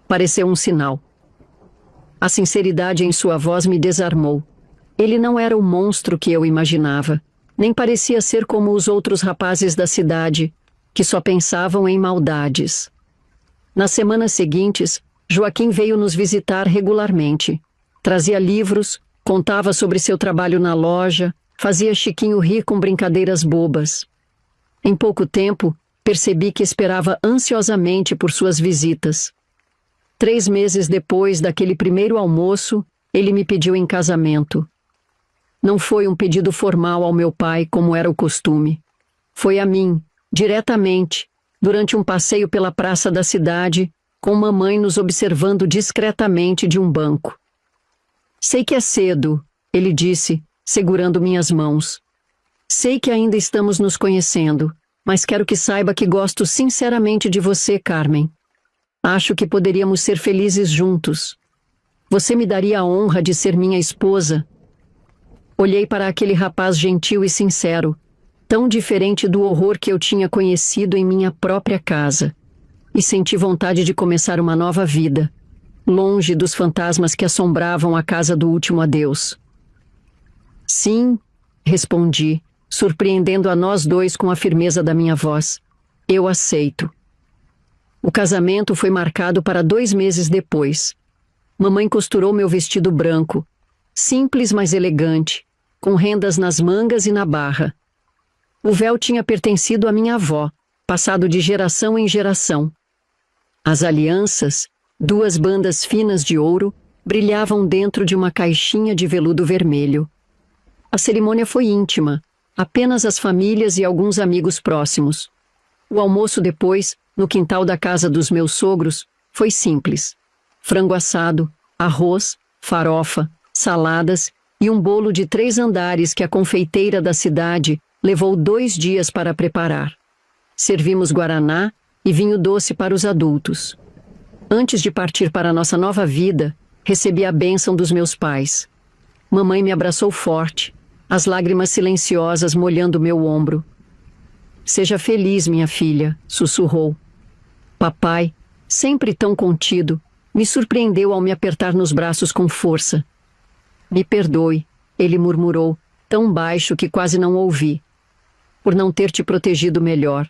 pareceu um sinal. A sinceridade em sua voz me desarmou. Ele não era o monstro que eu imaginava, nem parecia ser como os outros rapazes da cidade, que só pensavam em maldades. Nas semanas seguintes, Joaquim veio nos visitar regularmente. Trazia livros, contava sobre seu trabalho na loja, fazia Chiquinho rir com brincadeiras bobas. Em pouco tempo, percebi que esperava ansiosamente por suas visitas. 3 meses depois daquele primeiro almoço, ele me pediu em casamento. Não foi um pedido formal ao meu pai, como era o costume. Foi a mim, diretamente, durante um passeio pela praça da cidade, com mamãe nos observando discretamente de um banco. Sei que é cedo, ele disse, segurando minhas mãos. Sei que ainda estamos nos conhecendo, mas quero que saiba que gosto sinceramente de você, Carmen. Acho que poderíamos ser felizes juntos. Você me daria a honra de ser minha esposa? Olhei para aquele rapaz gentil e sincero, tão diferente do horror que eu tinha conhecido em minha própria casa, e senti vontade de começar uma nova vida, longe dos fantasmas que assombravam a casa do último adeus. Sim, respondi, surpreendendo a nós dois com a firmeza da minha voz. Eu aceito. O casamento foi marcado para 2 meses depois. Mamãe costurou meu vestido branco, simples mas elegante, com rendas nas mangas e na barra. O véu tinha pertencido à minha avó, passado de geração em geração. As alianças, 2 bandas finas de ouro, brilhavam dentro de uma caixinha de veludo vermelho. A cerimônia foi íntima, apenas as famílias e alguns amigos próximos. O almoço depois, no quintal da casa dos meus sogros, foi simples. Frango assado, arroz, farofa, saladas e um bolo de 3 andares que a confeiteira da cidade levou 2 dias para preparar. Servimos guaraná e vinho doce para os adultos. Antes de partir para a nossa nova vida, recebi a bênção dos meus pais. Mamãe me abraçou forte, as lágrimas silenciosas molhando meu ombro. Seja feliz, minha filha, sussurrou. Papai, sempre tão contido, me surpreendeu ao me apertar nos braços com força. Me perdoe, ele murmurou, tão baixo que quase não ouvi, por não ter te protegido melhor.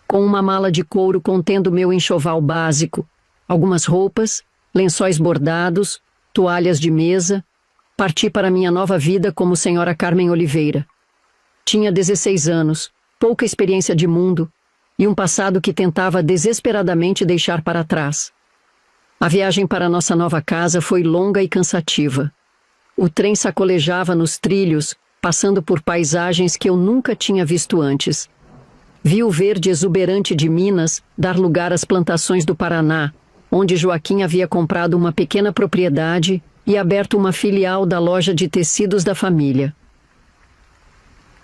Com uma mala de couro contendo meu enxoval básico, algumas roupas, lençóis bordados, toalhas de mesa, parti para minha nova vida como senhora Carmen Oliveira. Tinha 16 anos, pouca experiência de mundo e um passado que tentava desesperadamente deixar para trás. A viagem para nossa nova casa foi longa e cansativa. O trem sacolejava nos trilhos, passando por paisagens que eu nunca tinha visto antes. Vi o verde exuberante de Minas dar lugar às plantações do Paraná, onde Joaquim havia comprado uma pequena propriedade e aberto uma filial da loja de tecidos da família.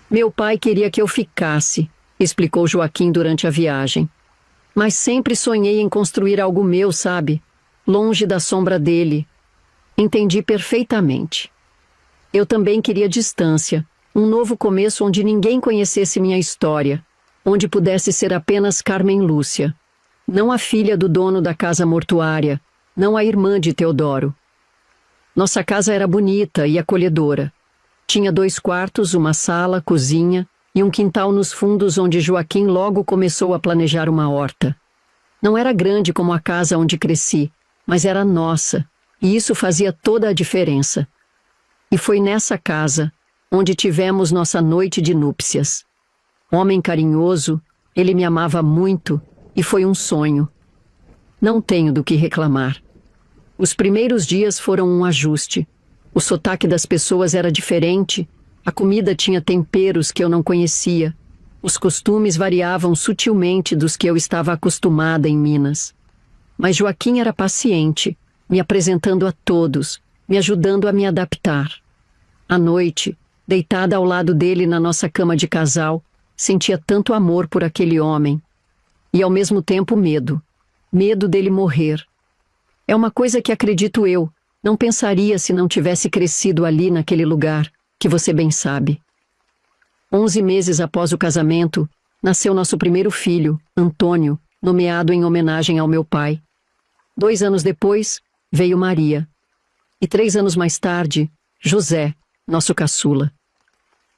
Meu pai queria que eu ficasse, explicou Joaquim durante a viagem. Mas sempre sonhei em construir algo meu, sabe? Longe da sombra dele. Entendi perfeitamente. Eu também queria distância, um novo começo onde ninguém conhecesse minha história. onde pudesse ser apenas Carmen Lúcia. Não a filha do dono da casa mortuária, não a irmã de Teodoro. Nossa casa era bonita e acolhedora. Tinha 2 quartos, uma sala, cozinha e um quintal nos fundos onde Joaquim logo começou a planejar uma horta. Não era grande como a casa onde cresci, mas era nossa, e isso fazia toda a diferença. E foi nessa casa onde tivemos nossa noite de núpcias. Homem carinhoso, ele me amava muito e foi um sonho. Não tenho do que reclamar. Os primeiros dias foram um ajuste. O sotaque das pessoas era diferente, a comida tinha temperos que eu não conhecia, os costumes variavam sutilmente dos que eu estava acostumada em Minas. Mas Joaquim era paciente, me apresentando a todos, me ajudando a me adaptar. À noite, deitada ao lado dele na nossa cama de casal, sentia tanto amor por aquele homem. E ao mesmo tempo medo. Medo dele morrer. É uma coisa que acredito eu, não pensaria se não tivesse crescido ali naquele lugar, que você bem sabe. 11 meses após o casamento, nasceu nosso primeiro filho, Antônio, nomeado em homenagem ao meu pai. 2 anos depois, veio Maria. E 3 anos mais tarde, José, nosso caçula.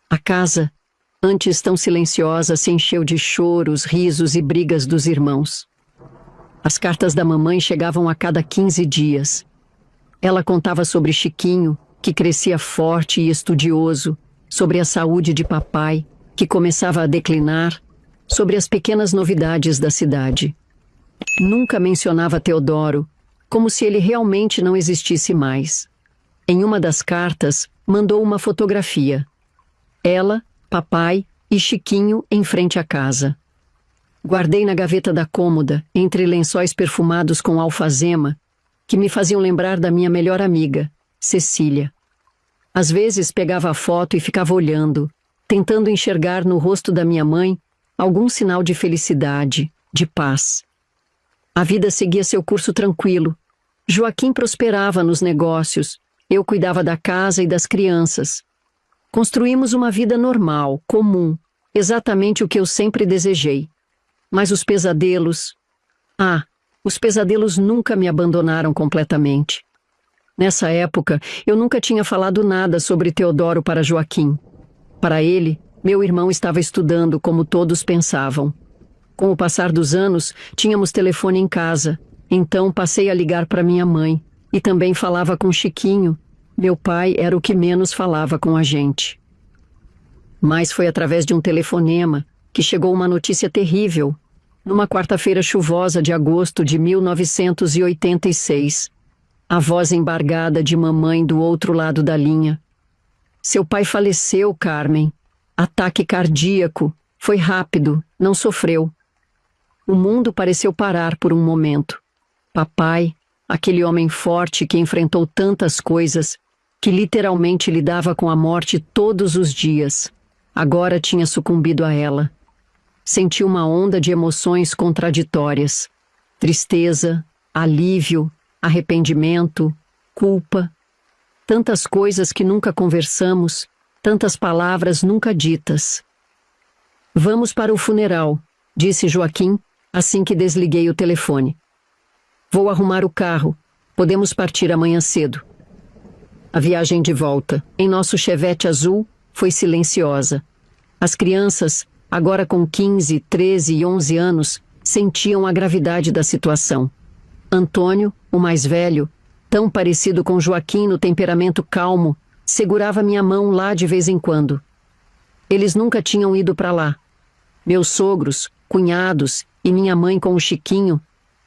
A casa, antes tão silenciosa, se encheu de choros, risos e brigas dos irmãos. As cartas da mamãe chegavam a cada 15 dias. Ela contava sobre Chiquinho, que crescia forte e estudioso, sobre a saúde de papai, que começava a declinar, sobre as pequenas novidades da cidade. Nunca mencionava Teodoro, como se ele realmente não existisse mais. Em uma das cartas, mandou uma fotografia. Ela, papai e Chiquinho em frente à casa. Guardei na gaveta da cômoda, entre lençóis perfumados com alfazema, que me faziam lembrar da minha melhor amiga, Cecília. Às vezes pegava a foto e ficava olhando, tentando enxergar no rosto da minha mãe algum sinal de felicidade, de paz. A vida seguia seu curso tranquilo. Joaquim prosperava nos negócios, eu cuidava da casa e das crianças. Construímos uma vida normal, comum, exatamente o que eu sempre desejei. Mas os pesadelos... os pesadelos nunca me abandonaram completamente. Nessa época, eu nunca tinha falado nada sobre Teodoro para Joaquim. Para ele, meu irmão estava estudando como todos pensavam. Com o passar dos anos, tínhamos telefone em casa, então passei a ligar para minha mãe e também falava com Chiquinho. Meu pai era o que menos falava com a gente. Mas foi através de um telefonema que chegou uma notícia terrível, numa quarta-feira chuvosa de agosto de 1986. A voz embargada de mamãe do outro lado da linha. Seu pai faleceu, Carmen. Ataque cardíaco. Foi rápido, não sofreu. O mundo pareceu parar por um momento. Papai, aquele homem forte que enfrentou tantas coisas, que literalmente lidava com a morte todos os dias, agora tinha sucumbido a ela. Senti uma onda de emoções contraditórias. Tristeza, alívio, arrependimento, culpa. Tantas coisas que nunca conversamos, tantas palavras nunca ditas. Vamos para o funeral, disse Joaquim, assim que desliguei o telefone. Vou arrumar o carro. Podemos partir amanhã cedo. A viagem de volta, em nosso Chevette azul, foi silenciosa. As crianças, agora com 15, 13 e 11 anos, sentiam a gravidade da situação. Antônio, o mais velho, tão parecido com Joaquim no temperamento calmo, segurava minha mão lá de vez em quando. Eles nunca tinham ido para lá. Meus sogros, cunhados e minha mãe com o Chiquinho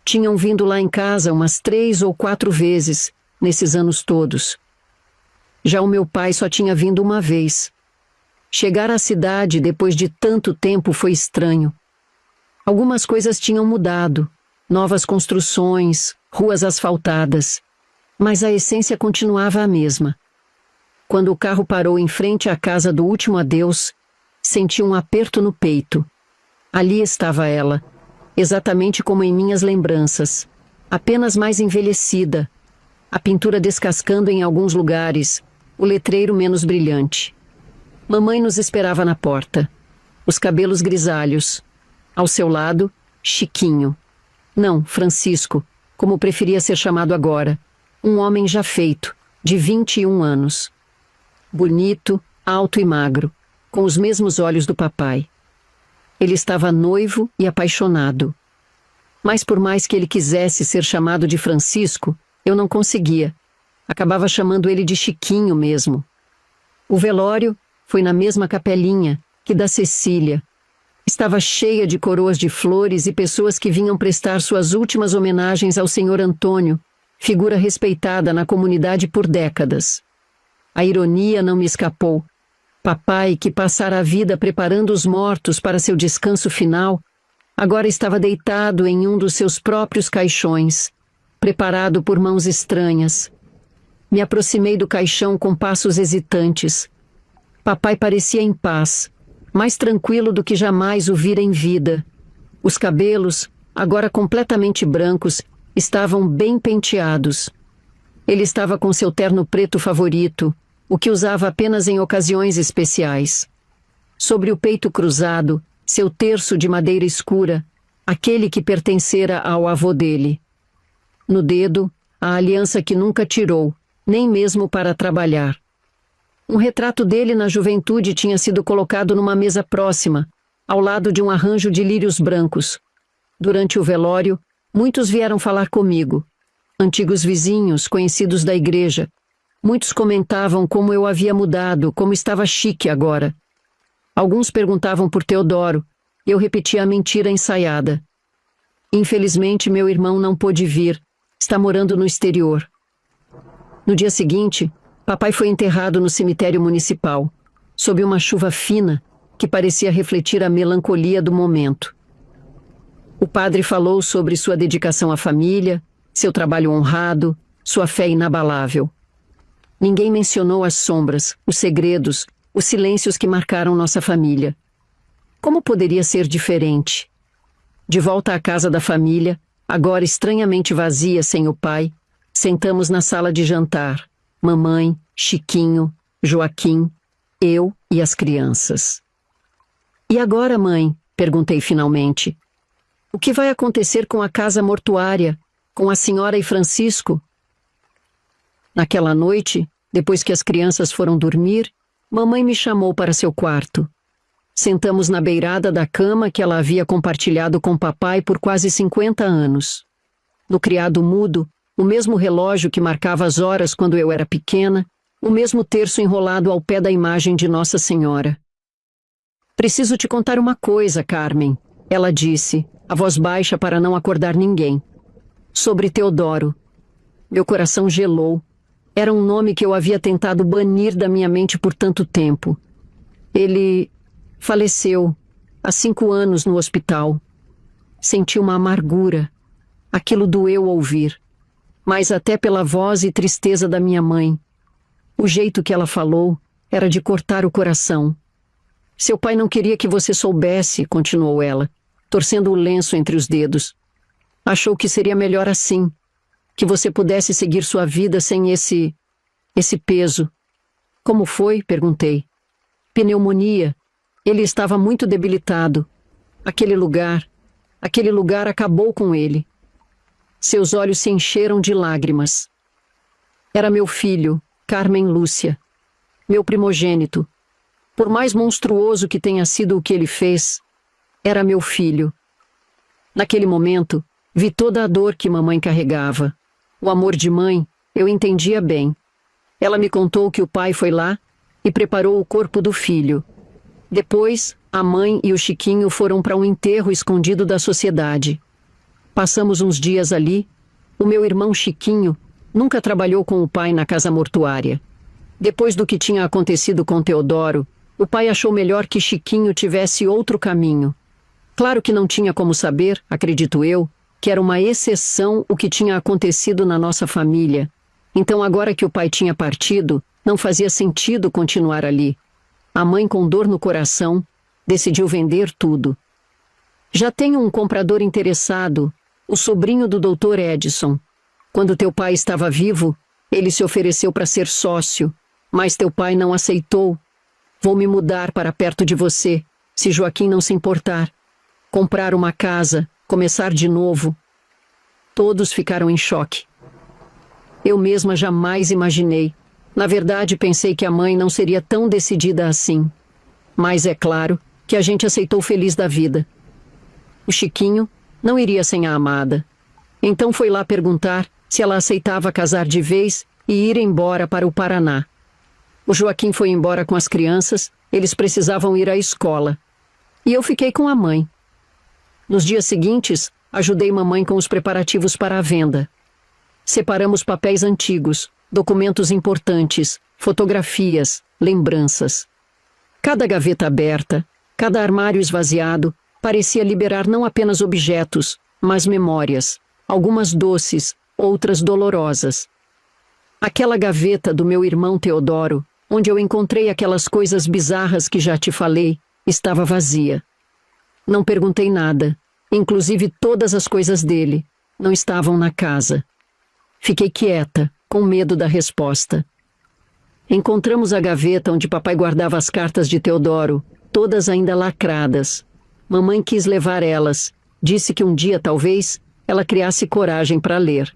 tinham vindo lá em casa umas 3 ou 4 vezes, nesses anos todos. Já o meu pai só tinha vindo uma vez. Chegar à cidade depois de tanto tempo foi estranho. Algumas coisas tinham mudado. Novas construções, ruas asfaltadas. Mas a essência continuava a mesma. Quando o carro parou em frente à casa do último adeus, senti um aperto no peito. Ali estava ela, exatamente como em minhas lembranças, apenas mais envelhecida, a pintura descascando em alguns lugares, o letreiro menos brilhante. Mamãe nos esperava na porta. Os cabelos grisalhos, Ao seu lado, Chiquinho. Não, Francisco, como preferia ser chamado agora. Um homem já feito, de 21 anos. Bonito, alto e magro, com os mesmos olhos do papai. Ele estava noivo e apaixonado. Mas por mais que ele quisesse ser chamado de Francisco, eu não conseguia. Acabava chamando ele de Chiquinho mesmo. O velório foi na mesma capelinha que da Cecília. Estava cheia de coroas de flores e pessoas que vinham prestar suas últimas homenagens ao senhor Antônio, figura respeitada na comunidade por décadas. A ironia não me escapou. Papai, que passara a vida preparando os mortos para seu descanso final, agora estava deitado em um dos seus próprios caixões, preparado por mãos estranhas. Me aproximei do caixão com passos hesitantes. Papai parecia em paz, mais tranquilo do que jamais o vira em vida. Os cabelos, agora completamente brancos, estavam bem penteados. Ele estava com seu terno preto favorito, o que usava apenas em ocasiões especiais. Sobre o peito cruzado, seu terço de madeira escura, aquele que pertencera ao avô dele. No dedo, a aliança que nunca tirou, nem mesmo para trabalhar. Um retrato dele na juventude tinha sido colocado numa mesa próxima, ao lado de um arranjo de lírios brancos. Durante o velório, muitos vieram falar comigo. Antigos vizinhos, conhecidos da igreja. Muitos comentavam como eu havia mudado, como estava chique agora. Alguns perguntavam por Teodoro, e eu repetia a mentira ensaiada. Infelizmente, meu irmão não pôde vir. Está morando no exterior. No dia seguinte, papai foi enterrado no cemitério municipal, sob uma chuva fina que parecia refletir a melancolia do momento. O padre falou sobre sua dedicação à família, seu trabalho honrado, sua fé inabalável. Ninguém mencionou as sombras, os segredos, os silêncios que marcaram nossa família. Como poderia ser diferente? De volta à casa da família, agora estranhamente vazia sem o pai, sentamos na sala de jantar. Mamãe, Chiquinho, Joaquim, eu e as crianças. E agora, mãe? Perguntei finalmente. O que vai acontecer com a casa mortuária, com a senhora e Francisco? Naquela noite, depois que as crianças foram dormir, mamãe me chamou para seu quarto. Sentamos na beirada da cama que ela havia compartilhado com papai por quase 50 anos. No criado mudo, o mesmo relógio que marcava as horas quando eu era pequena, o mesmo terço enrolado ao pé da imagem de Nossa Senhora. Preciso te contar uma coisa, Carmen, ela disse, a voz baixa para não acordar ninguém. Sobre Teodoro. Meu coração gelou. Era um nome que eu havia tentado banir da minha mente por tanto tempo. Ele faleceu há 5 anos no hospital. Senti uma amargura. Aquilo doeu ouvir. Mas até pela voz e tristeza da minha mãe. O jeito que ela falou era de cortar o coração. Seu pai não queria que você soubesse, continuou ela, torcendo o lenço entre os dedos. Achou que seria melhor assim, que você pudesse seguir sua vida sem esse peso. Como foi? Perguntei. Pneumonia. Ele estava muito debilitado. Aquele lugar acabou com ele. Seus olhos se encheram de lágrimas. Era meu filho, Carmen Lúcia. Meu primogênito. Por mais monstruoso que tenha sido o que ele fez, era meu filho. Naquele momento, vi toda a dor que mamãe carregava. O amor de mãe, eu entendia bem. Ela me contou que o pai foi lá e preparou o corpo do filho. Depois, a mãe e o Chiquinho foram para um enterro escondido da sociedade. Passamos uns dias ali. O meu irmão Chiquinho nunca trabalhou com o pai na casa mortuária. Depois do que tinha acontecido com Teodoro, o pai achou melhor que Chiquinho tivesse outro caminho. Claro que não tinha como saber, acredito eu, que era uma exceção o que tinha acontecido na nossa família. Então, agora que o pai tinha partido, não fazia sentido continuar ali. A mãe, com dor no coração, decidiu vender tudo. Já tenho um comprador interessado, o sobrinho do Dr. Edson. Quando teu pai estava vivo, ele se ofereceu para ser sócio, mas teu pai não aceitou. Vou me mudar para perto de você, se Joaquim não se importar. comprar uma casa, começar de novo. Todos ficaram em choque. Eu mesma jamais imaginei. Na verdade, pensei que a mãe não seria tão decidida assim. Mas é claro que a gente aceitou feliz da vida. O Chiquinho não iria sem a amada. Então foi lá perguntar se ela aceitava casar de vez e ir embora para o Paraná. O Joaquim foi embora com as crianças, eles precisavam ir à escola. E eu fiquei com a mãe. Nos dias seguintes, ajudei mamãe com os preparativos para a venda. Separamos papéis antigos, documentos importantes, fotografias, lembranças. Cada gaveta aberta, cada armário esvaziado, parecia liberar não apenas objetos, mas memórias, algumas doces, outras dolorosas. Aquela gaveta do meu irmão Teodoro, onde eu encontrei aquelas coisas bizarras que já te falei, estava vazia. Não perguntei nada, inclusive todas as coisas dele, não estavam na casa. Fiquei quieta, com medo da resposta. Encontramos a gaveta onde papai guardava as cartas de Teodoro, todas ainda lacradas. Mamãe quis levar elas, disse que um dia, talvez, ela criasse coragem para ler.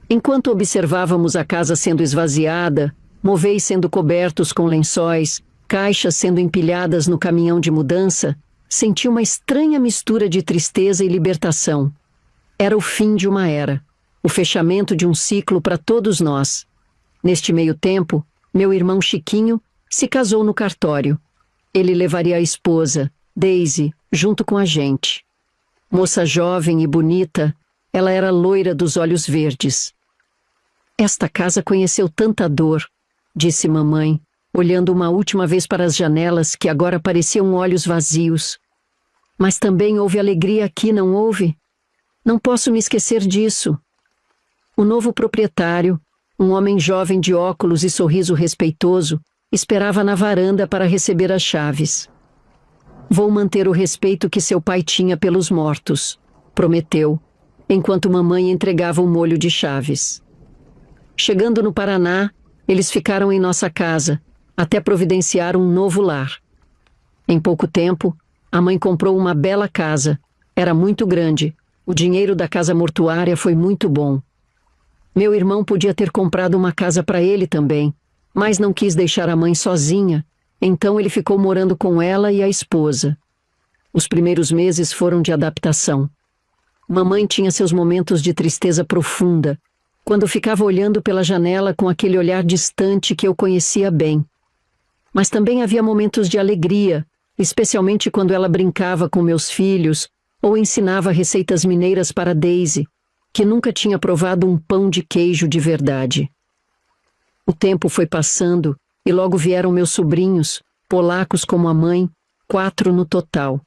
Enquanto observávamos a casa sendo esvaziada, móveis sendo cobertos com lençóis, caixas sendo empilhadas no caminhão de mudança, senti uma estranha mistura de tristeza e libertação. Era o fim de uma era, o fechamento de um ciclo para todos nós. Neste meio tempo, meu irmão Chiquinho se casou no cartório. Ele levaria a esposa, Daisy, junto com a gente. Moça jovem e bonita, ela era loira dos olhos verdes. Esta casa conheceu tanta dor, disse mamãe, olhando uma última vez para as janelas que agora pareciam olhos vazios. Mas também houve alegria aqui, não houve? Não posso me esquecer disso. O novo proprietário, um homem jovem de óculos e sorriso respeitoso, esperava na varanda para receber as chaves. Vou manter o respeito que seu pai tinha pelos mortos, prometeu, enquanto mamãe entregava o molho de chaves. Chegando no Paraná, eles ficaram em nossa casa, até providenciar um novo lar. Em pouco tempo, a mãe comprou uma bela casa. Era muito grande. O dinheiro da casa mortuária foi muito bom. Meu irmão podia ter comprado uma casa para ele também, mas não quis deixar a mãe sozinha, então ele ficou morando com ela e a esposa. Os primeiros meses foram de adaptação. Mamãe tinha seus momentos de tristeza profunda, quando ficava olhando pela janela com aquele olhar distante que eu conhecia bem. Mas também havia momentos de alegria, especialmente quando ela brincava com meus filhos ou ensinava receitas mineiras para Daisy, que nunca tinha provado um pão de queijo de verdade. O tempo foi passando e logo vieram meus sobrinhos, polacos como a mãe, 4 no total.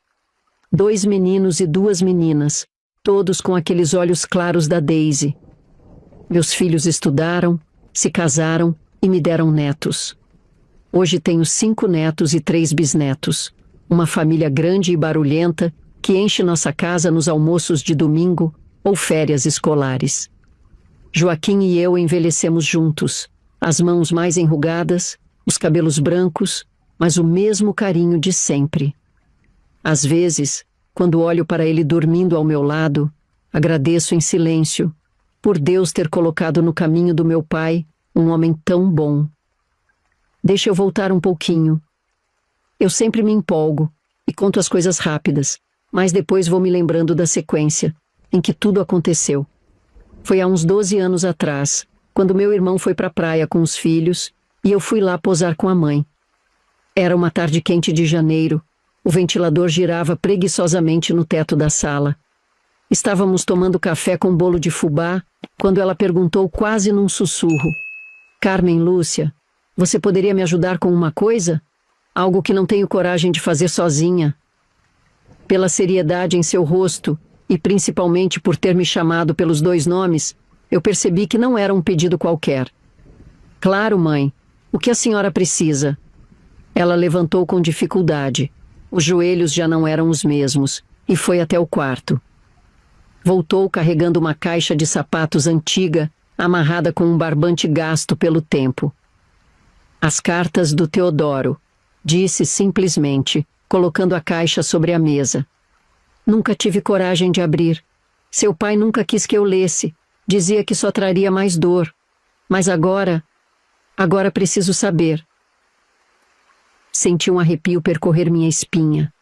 2 meninos e 2 meninas, todos com aqueles olhos claros da Daisy. Meus filhos estudaram, se casaram e me deram netos. Hoje tenho 5 netos e 3 bisnetos. Uma família grande e barulhenta que enche nossa casa nos almoços de domingo ou férias escolares. Joaquim e eu envelhecemos juntos, as mãos mais enrugadas, os cabelos brancos, mas o mesmo carinho de sempre. Às vezes, quando olho para ele dormindo ao meu lado, agradeço em silêncio por Deus ter colocado no caminho do meu pai um homem tão bom. Deixa eu voltar um pouquinho. Eu sempre me empolgo e conto as coisas rápidas, mas depois vou me lembrando da sequência, em que tudo aconteceu. Foi há uns 12 anos atrás, quando meu irmão foi para a praia com os filhos e eu fui lá posar com a mãe. Era uma tarde quente de janeiro, o ventilador girava preguiçosamente no teto da sala. Estávamos tomando café com bolo de fubá, quando ela perguntou quase num sussurro: Carmen Lúcia, você poderia me ajudar com uma coisa? Algo que não tenho coragem de fazer sozinha. Pela seriedade em seu rosto, e principalmente por ter me chamado pelos 2 nomes, eu percebi que não era um pedido qualquer. Claro, mãe. O que a senhora precisa? Ela levantou com dificuldade. Os joelhos já não eram os mesmos, e foi até o quarto. Voltou carregando uma caixa de sapatos antiga, amarrada com um barbante gasto pelo tempo. As cartas do Teodoro, disse simplesmente, colocando a caixa sobre a mesa. Nunca tive coragem de abrir. Seu pai nunca quis que eu lesse. Dizia que só traria mais dor. Mas agora preciso saber. Senti um arrepio percorrer minha espinha.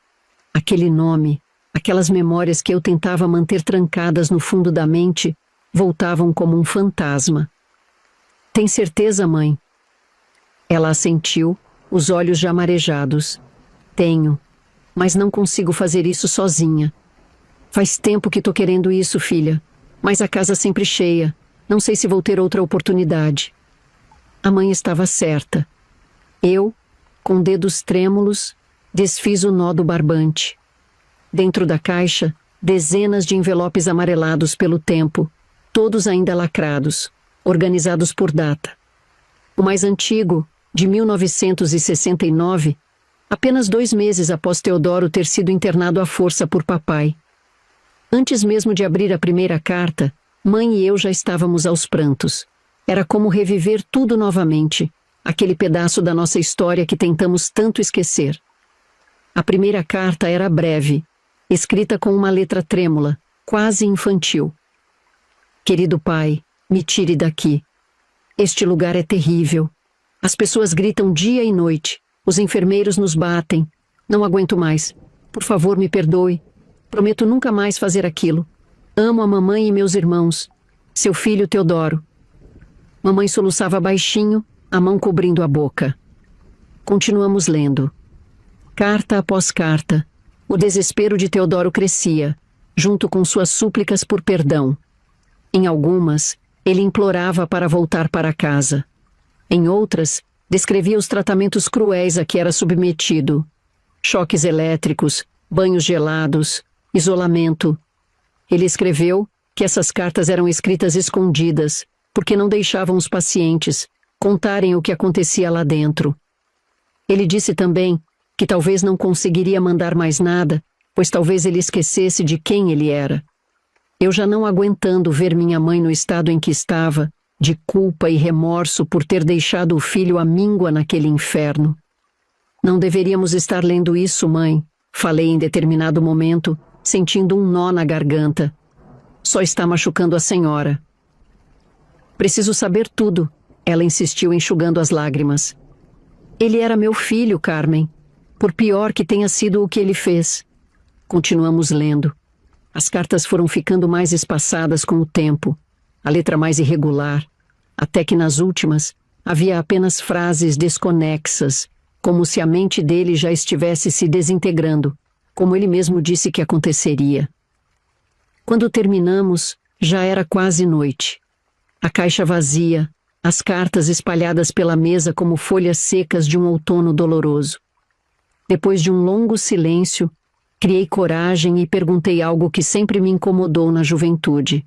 Aquele nome, aquelas memórias que eu tentava manter trancadas no fundo da mente, voltavam como um fantasma. Tem certeza, mãe? Ela assentiu, os olhos já marejados. Tenho, mas não consigo fazer isso sozinha. Faz tempo que tô querendo isso, filha, mas a casa sempre cheia. Não sei se vou ter outra oportunidade. A mãe estava certa. Eu, com dedos trêmulos, desfiz o nó do barbante. Dentro da caixa, dezenas de envelopes amarelados pelo tempo, todos ainda lacrados, organizados por data. O mais antigo, de 1969, apenas 2 meses após Teodoro ter sido internado à força por papai. Antes mesmo de abrir a primeira carta, mãe e eu já estávamos aos prantos. Era como reviver tudo novamente, aquele pedaço da nossa história que tentamos tanto esquecer. A primeira carta era breve, escrita com uma letra trêmula, quase infantil. Querido pai, me tire daqui. Este lugar é terrível. As pessoas gritam dia e noite. Os enfermeiros nos batem. Não aguento mais. Por favor, me perdoe. Prometo nunca mais fazer aquilo. Amo a mamãe e meus irmãos. Seu filho Teodoro. Mamãe soluçava baixinho, a mão cobrindo a boca. Continuamos lendo. Carta após carta, o desespero de Teodoro crescia, junto com suas súplicas por perdão. Em algumas, ele implorava para voltar para casa. Em outras, descrevia os tratamentos cruéis a que era submetido. Choques elétricos, banhos gelados, isolamento. Ele escreveu que essas cartas eram escritas escondidas, porque não deixavam os pacientes contarem o que acontecia lá dentro. Ele disse também que talvez não conseguiria mandar mais nada, pois talvez ele esquecesse de quem ele era. Eu já não aguentando ver minha mãe no estado em que estava, de culpa e remorso por ter deixado o filho à míngua naquele inferno. Não deveríamos estar lendo isso, mãe, falei em determinado momento, sentindo um nó na garganta. Só está machucando a senhora. Preciso saber tudo, ela insistiu, enxugando as lágrimas. Ele era meu filho, Carmen. Por pior que tenha sido o que ele fez. Continuamos lendo. As cartas foram ficando mais espaçadas com o tempo, a letra mais irregular, até que nas últimas havia apenas frases desconexas, como se a mente dele já estivesse se desintegrando, como ele mesmo disse que aconteceria. Quando terminamos, já era quase noite. A caixa vazia, as cartas espalhadas pela mesa como folhas secas de um outono doloroso. Depois de um longo silêncio, criei coragem e perguntei algo que sempre me incomodou na juventude.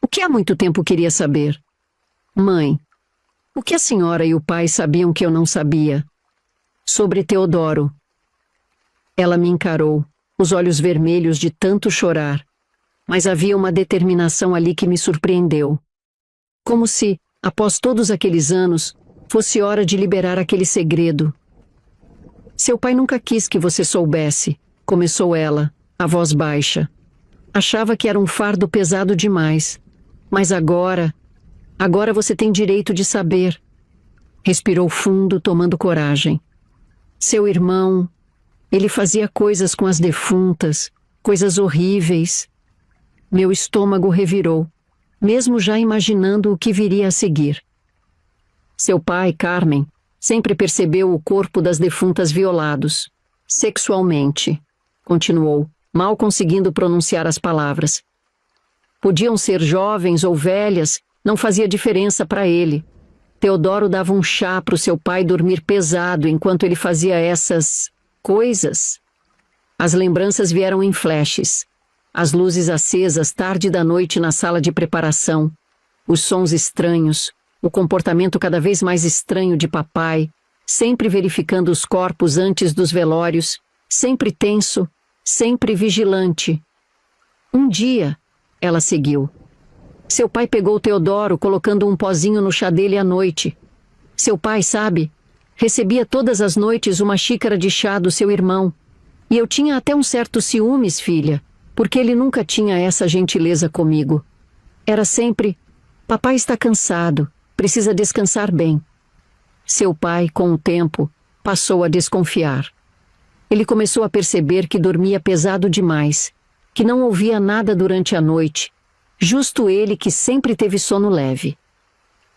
O que há muito tempo queria saber? Mãe, o que a senhora e o pai sabiam que eu não sabia? Sobre Teodoro. Ela me encarou, os olhos vermelhos de tanto chorar, mas havia uma determinação ali que me surpreendeu. Como se, após todos aqueles anos, fosse hora de liberar aquele segredo. Seu pai nunca quis que você soubesse, começou ela, a voz baixa. Achava que era um fardo pesado demais. Mas agora você tem direito de saber. Respirou fundo, tomando coragem. Seu irmão, ele fazia coisas com as defuntas, coisas horríveis. Meu estômago revirou, mesmo já imaginando o que viria a seguir. Seu pai, Carmen, sempre percebeu o corpo das defuntas violados, sexualmente, continuou, mal conseguindo pronunciar as palavras. Podiam ser jovens ou velhas, não fazia diferença para ele. Teodoro dava um chá para o seu pai dormir pesado enquanto ele fazia essas coisas. As lembranças vieram em flashes. As luzes acesas tarde da noite na sala de preparação. Os sons estranhos. O comportamento cada vez mais estranho de papai. Sempre verificando os corpos antes dos velórios. Sempre tenso. Sempre vigilante. Um dia, ela seguiu. Seu pai pegou Teodoro colocando um pozinho no chá dele à noite. Seu pai, sabe, recebia todas as noites uma xícara de chá do seu irmão. E eu tinha até um certo ciúmes, filha, porque ele nunca tinha essa gentileza comigo. Era sempre: papai está cansado, precisa descansar bem. Seu pai, com o tempo, passou a desconfiar. Ele começou a perceber que dormia pesado demais, que não ouvia nada durante a noite, justo ele que sempre teve sono leve.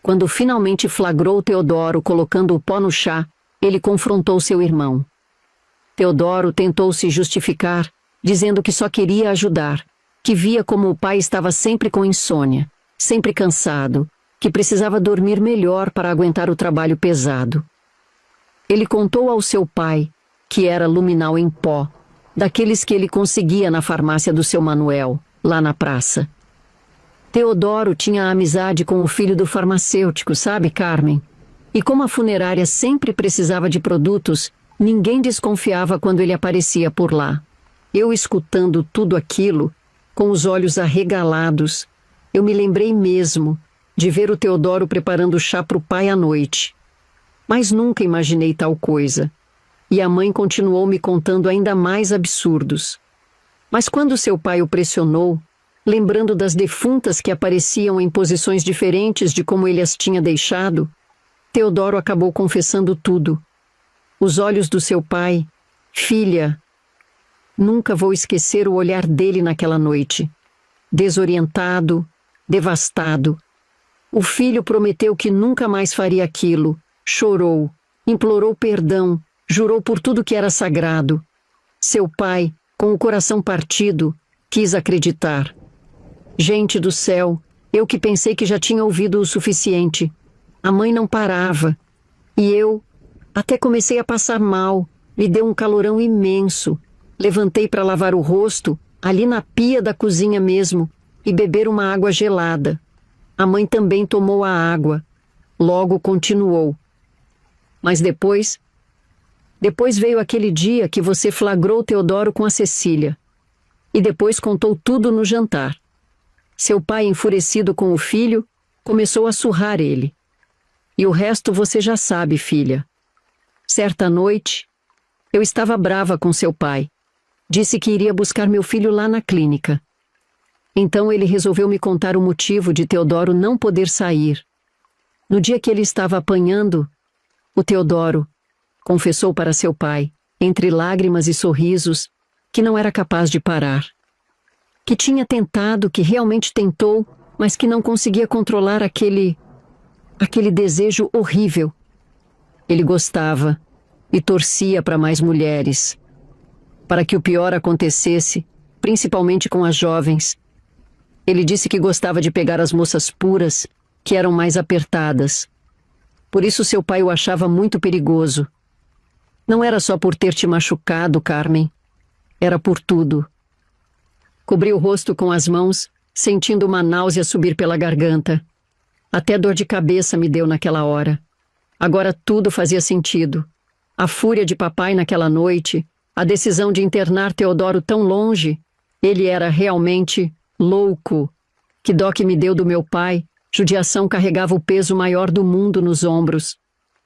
Quando finalmente flagrou Teodoro colocando o pó no chá, ele confrontou seu irmão. Teodoro tentou se justificar, dizendo que só queria ajudar, que via como o pai estava sempre com insônia, sempre cansado, que precisava dormir melhor para aguentar o trabalho pesado. Ele contou ao seu pai que era luminal em pó, daqueles que ele conseguia na farmácia do seu Manuel, lá na praça. Teodoro tinha amizade com o filho do farmacêutico, sabe, Carmen? E como a funerária sempre precisava de produtos, ninguém desconfiava quando ele aparecia por lá. Eu escutando tudo aquilo, com os olhos arregalados, eu me lembrei mesmo de ver o Teodoro preparando chá para o pai à noite. Mas nunca imaginei tal coisa. E a mãe continuou me contando ainda mais absurdos. Mas quando seu pai o pressionou, lembrando das defuntas que apareciam em posições diferentes de como ele as tinha deixado, Teodoro acabou confessando tudo. Os olhos do seu pai: filha, nunca vou esquecer o olhar dele naquela noite. Desorientado, devastado. O filho prometeu que nunca mais faria aquilo, chorou, implorou perdão, jurou por tudo que era sagrado. Seu pai, com o coração partido, quis acreditar. Gente do céu, eu que pensei que já tinha ouvido o suficiente. A mãe não parava. E eu até comecei a passar mal, me deu um calorão imenso. Levantei para lavar o rosto, ali na pia da cozinha mesmo, e beber uma água gelada. A mãe também tomou a água. Logo continuou. Mas depois veio aquele dia que você flagrou Teodoro com a Cecília. E depois contou tudo no jantar. Seu pai, enfurecido com o filho, começou a surrar ele. E o resto você já sabe, filha. Certa noite, eu estava brava com seu pai. Disse que iria buscar meu filho lá na clínica. Então ele resolveu me contar o motivo de Teodoro não poder sair. No dia que ele estava apanhando, o Teodoro confessou para seu pai, entre lágrimas e sorrisos, que não era capaz de parar. Que tinha tentado, que realmente tentou, mas que não conseguia controlar aquele desejo horrível. Ele gostava e torcia para mais mulheres, para que o pior acontecesse, principalmente com as jovens. Ele disse que gostava de pegar as moças puras, que eram mais apertadas. Por isso seu pai o achava muito perigoso. Não era só por ter te machucado, Carmen. Era por tudo. Cobri o rosto com as mãos, sentindo uma náusea subir pela garganta. Até dor de cabeça me deu naquela hora. Agora tudo fazia sentido. A fúria de papai naquela noite, a decisão de internar Teodoro tão longe, ele era realmente louco. Que dó que me deu do meu pai, judiação carregava o peso maior do mundo nos ombros.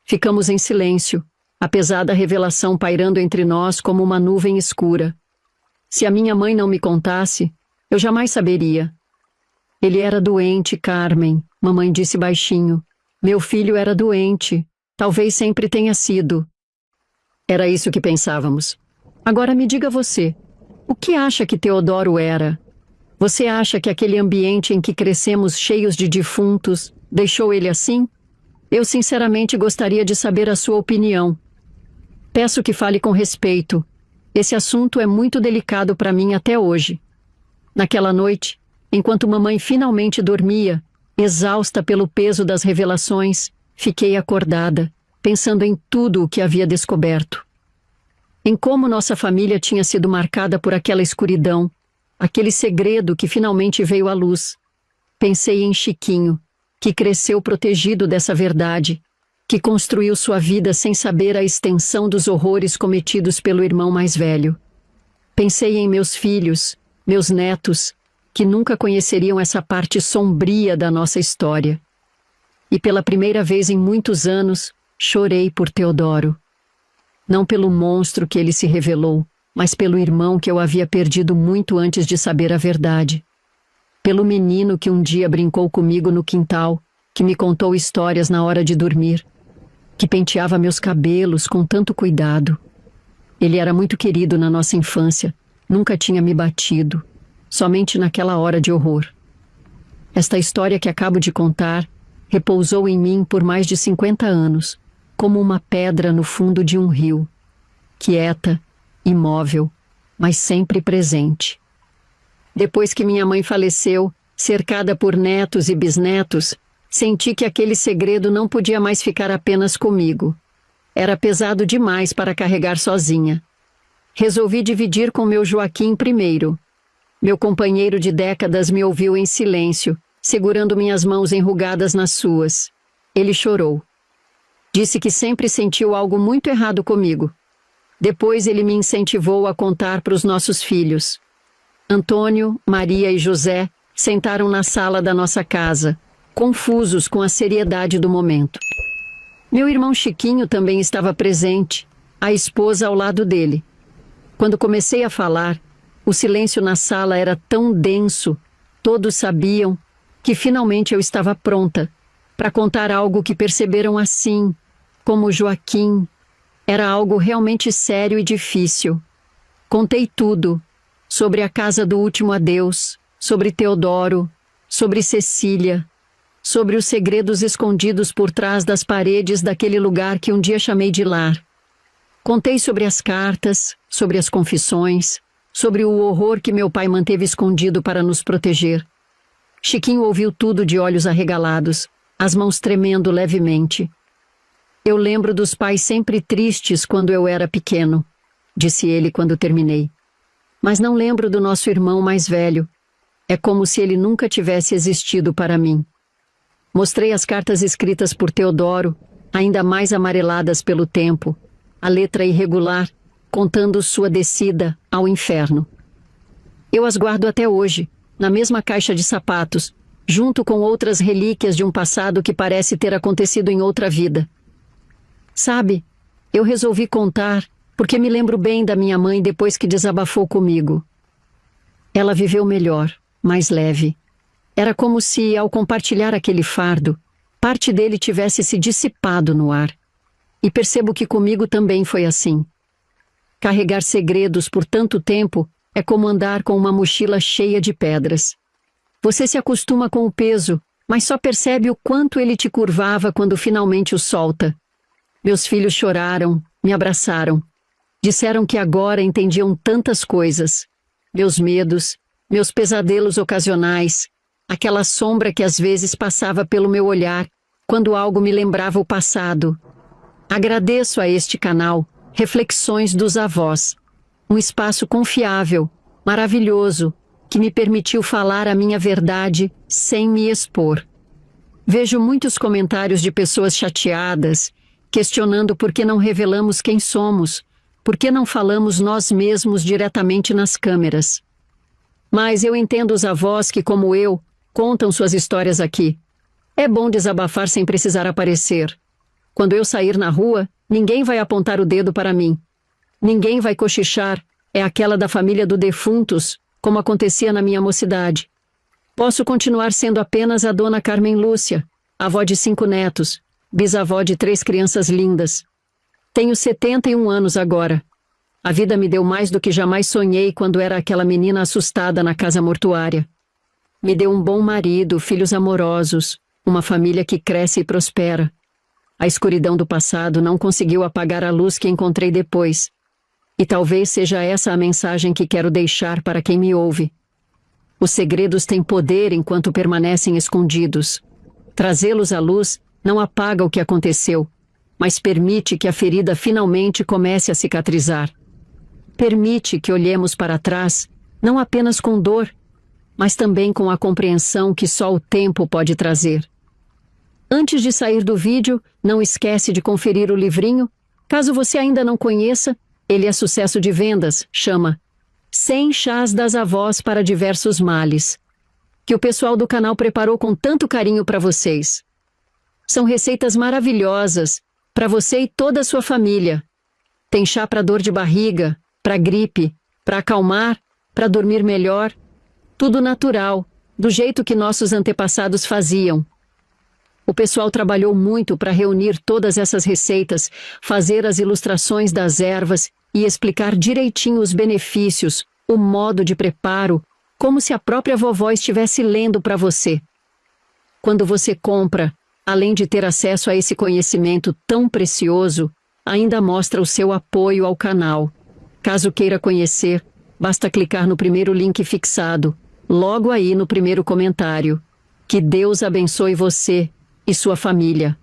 Ficamos em silêncio, a pesada revelação pairando entre nós como uma nuvem escura. Se a minha mãe não me contasse, eu jamais saberia. Ele era doente, Carmen, mamãe disse baixinho. Meu filho era doente, talvez sempre tenha sido. Era isso que pensávamos. Agora me diga você, o que acha que Teodoro era? Você acha que aquele ambiente em que crescemos cheios de defuntos deixou ele assim? Eu sinceramente gostaria de saber a sua opinião. Peço que fale com respeito. Esse assunto é muito delicado para mim até hoje. Naquela noite, enquanto mamãe finalmente dormia, exausta pelo peso das revelações, fiquei acordada, pensando em tudo o que havia descoberto. Em como nossa família tinha sido marcada por aquela escuridão, aquele segredo que finalmente veio à luz. Pensei em Chiquinho, que cresceu protegido dessa verdade, que construiu sua vida sem saber a extensão dos horrores cometidos pelo irmão mais velho. Pensei em meus filhos, meus netos, que nunca conheceriam essa parte sombria da nossa história. E pela primeira vez em muitos anos, chorei por Teodoro. Não pelo monstro que ele se revelou, mas pelo irmão que eu havia perdido muito antes de saber a verdade. Pelo menino que um dia brincou comigo no quintal, que me contou histórias na hora de dormir, que penteava meus cabelos com tanto cuidado. Ele era muito querido na nossa infância, nunca tinha me batido, somente naquela hora de horror. Esta história que acabo de contar repousou em mim por mais de 50 anos, como uma pedra no fundo de um rio, quieta, imóvel, mas sempre presente. Depois que minha mãe faleceu, cercada por netos e bisnetos, senti que aquele segredo não podia mais ficar apenas comigo. Era pesado demais para carregar sozinha. Resolvi dividir com meu Joaquim primeiro. Meu companheiro de décadas me ouviu em silêncio, segurando minhas mãos enrugadas nas suas. Ele chorou. Disse que sempre sentiu algo muito errado comigo. Depois ele me incentivou a contar para os nossos filhos. Antônio, Maria e José sentaram na sala da nossa casa, confusos com a seriedade do momento. Meu irmão Chiquinho também estava presente, a esposa ao lado dele. Quando comecei a falar, o silêncio na sala era tão denso, todos sabiam, que finalmente eu estava pronta para contar algo que perceberam assim, como Joaquim. Era algo realmente sério e difícil. Contei tudo, sobre a casa do último adeus, sobre Teodoro, sobre Cecília, sobre os segredos escondidos por trás das paredes daquele lugar que um dia chamei de lar. Contei sobre as cartas, sobre as confissões, sobre o horror que meu pai manteve escondido para nos proteger. Chiquinho ouviu tudo de olhos arregalados, as mãos tremendo levemente. Eu lembro dos pais sempre tristes quando eu era pequeno, disse ele quando terminei. Mas não lembro do nosso irmão mais velho. É como se ele nunca tivesse existido para mim. Mostrei as cartas escritas por Teodoro, ainda mais amareladas pelo tempo, a letra irregular, contando sua descida ao inferno. Eu as guardo até hoje, na mesma caixa de sapatos, junto com outras relíquias de um passado que parece ter acontecido em outra vida. Sabe, eu resolvi contar porque me lembro bem da minha mãe depois que desabafou comigo. Ela viveu melhor, mais leve. Era como se, ao compartilhar aquele fardo, parte dele tivesse se dissipado no ar. E percebo que comigo também foi assim. Carregar segredos por tanto tempo é como andar com uma mochila cheia de pedras. Você se acostuma com o peso, mas só percebe o quanto ele te curvava quando finalmente o solta. Meus filhos choraram, me abraçaram. Disseram que agora entendiam tantas coisas. Meus medos, meus pesadelos ocasionais, aquela sombra que às vezes passava pelo meu olhar quando algo me lembrava o passado. Agradeço a este canal, Reflexões dos Avós, um espaço confiável, maravilhoso, que me permitiu falar a minha verdade sem me expor. Vejo muitos comentários de pessoas chateadas, questionando por que não revelamos quem somos, por que não falamos nós mesmos diretamente nas câmeras. Mas eu entendo os avós que, como eu, contam suas histórias aqui. É bom desabafar sem precisar aparecer. Quando eu sair na rua, ninguém vai apontar o dedo para mim. Ninguém vai cochichar, é aquela da família do defuntos, como acontecia na minha mocidade. Posso continuar sendo apenas a dona Carmen Lúcia, avó de 5 netos, bisavó de 3 crianças lindas. Tenho 71 anos agora. A vida me deu mais do que jamais sonhei quando era aquela menina assustada na casa mortuária. Me deu um bom marido, filhos amorosos, uma família que cresce e prospera. A escuridão do passado não conseguiu apagar a luz que encontrei depois. E talvez seja essa a mensagem que quero deixar para quem me ouve. Os segredos têm poder enquanto permanecem escondidos. Trazê-los à luz não apaga o que aconteceu, mas permite que a ferida finalmente comece a cicatrizar. Permite que olhemos para trás, não apenas com dor, mas também com a compreensão que só o tempo pode trazer. Antes de sair do vídeo, não esquece de conferir o livrinho. Caso você ainda não conheça, ele é sucesso de vendas, chama 100 Chás das Avós para Diversos Males, que o pessoal do canal preparou com tanto carinho para vocês. São receitas maravilhosas para você e toda a sua família. Tem chá para dor de barriga, para gripe, para acalmar, para dormir melhor. Tudo natural, do jeito que nossos antepassados faziam. O pessoal trabalhou muito para reunir todas essas receitas, fazer as ilustrações das ervas e explicar direitinho os benefícios, o modo de preparo, como se a própria vovó estivesse lendo para você. Quando você compra, além de ter acesso a esse conhecimento tão precioso, ainda mostra o seu apoio ao canal. Caso queira conhecer, basta clicar no primeiro link fixado, logo aí no primeiro comentário. Que Deus abençoe você e sua família.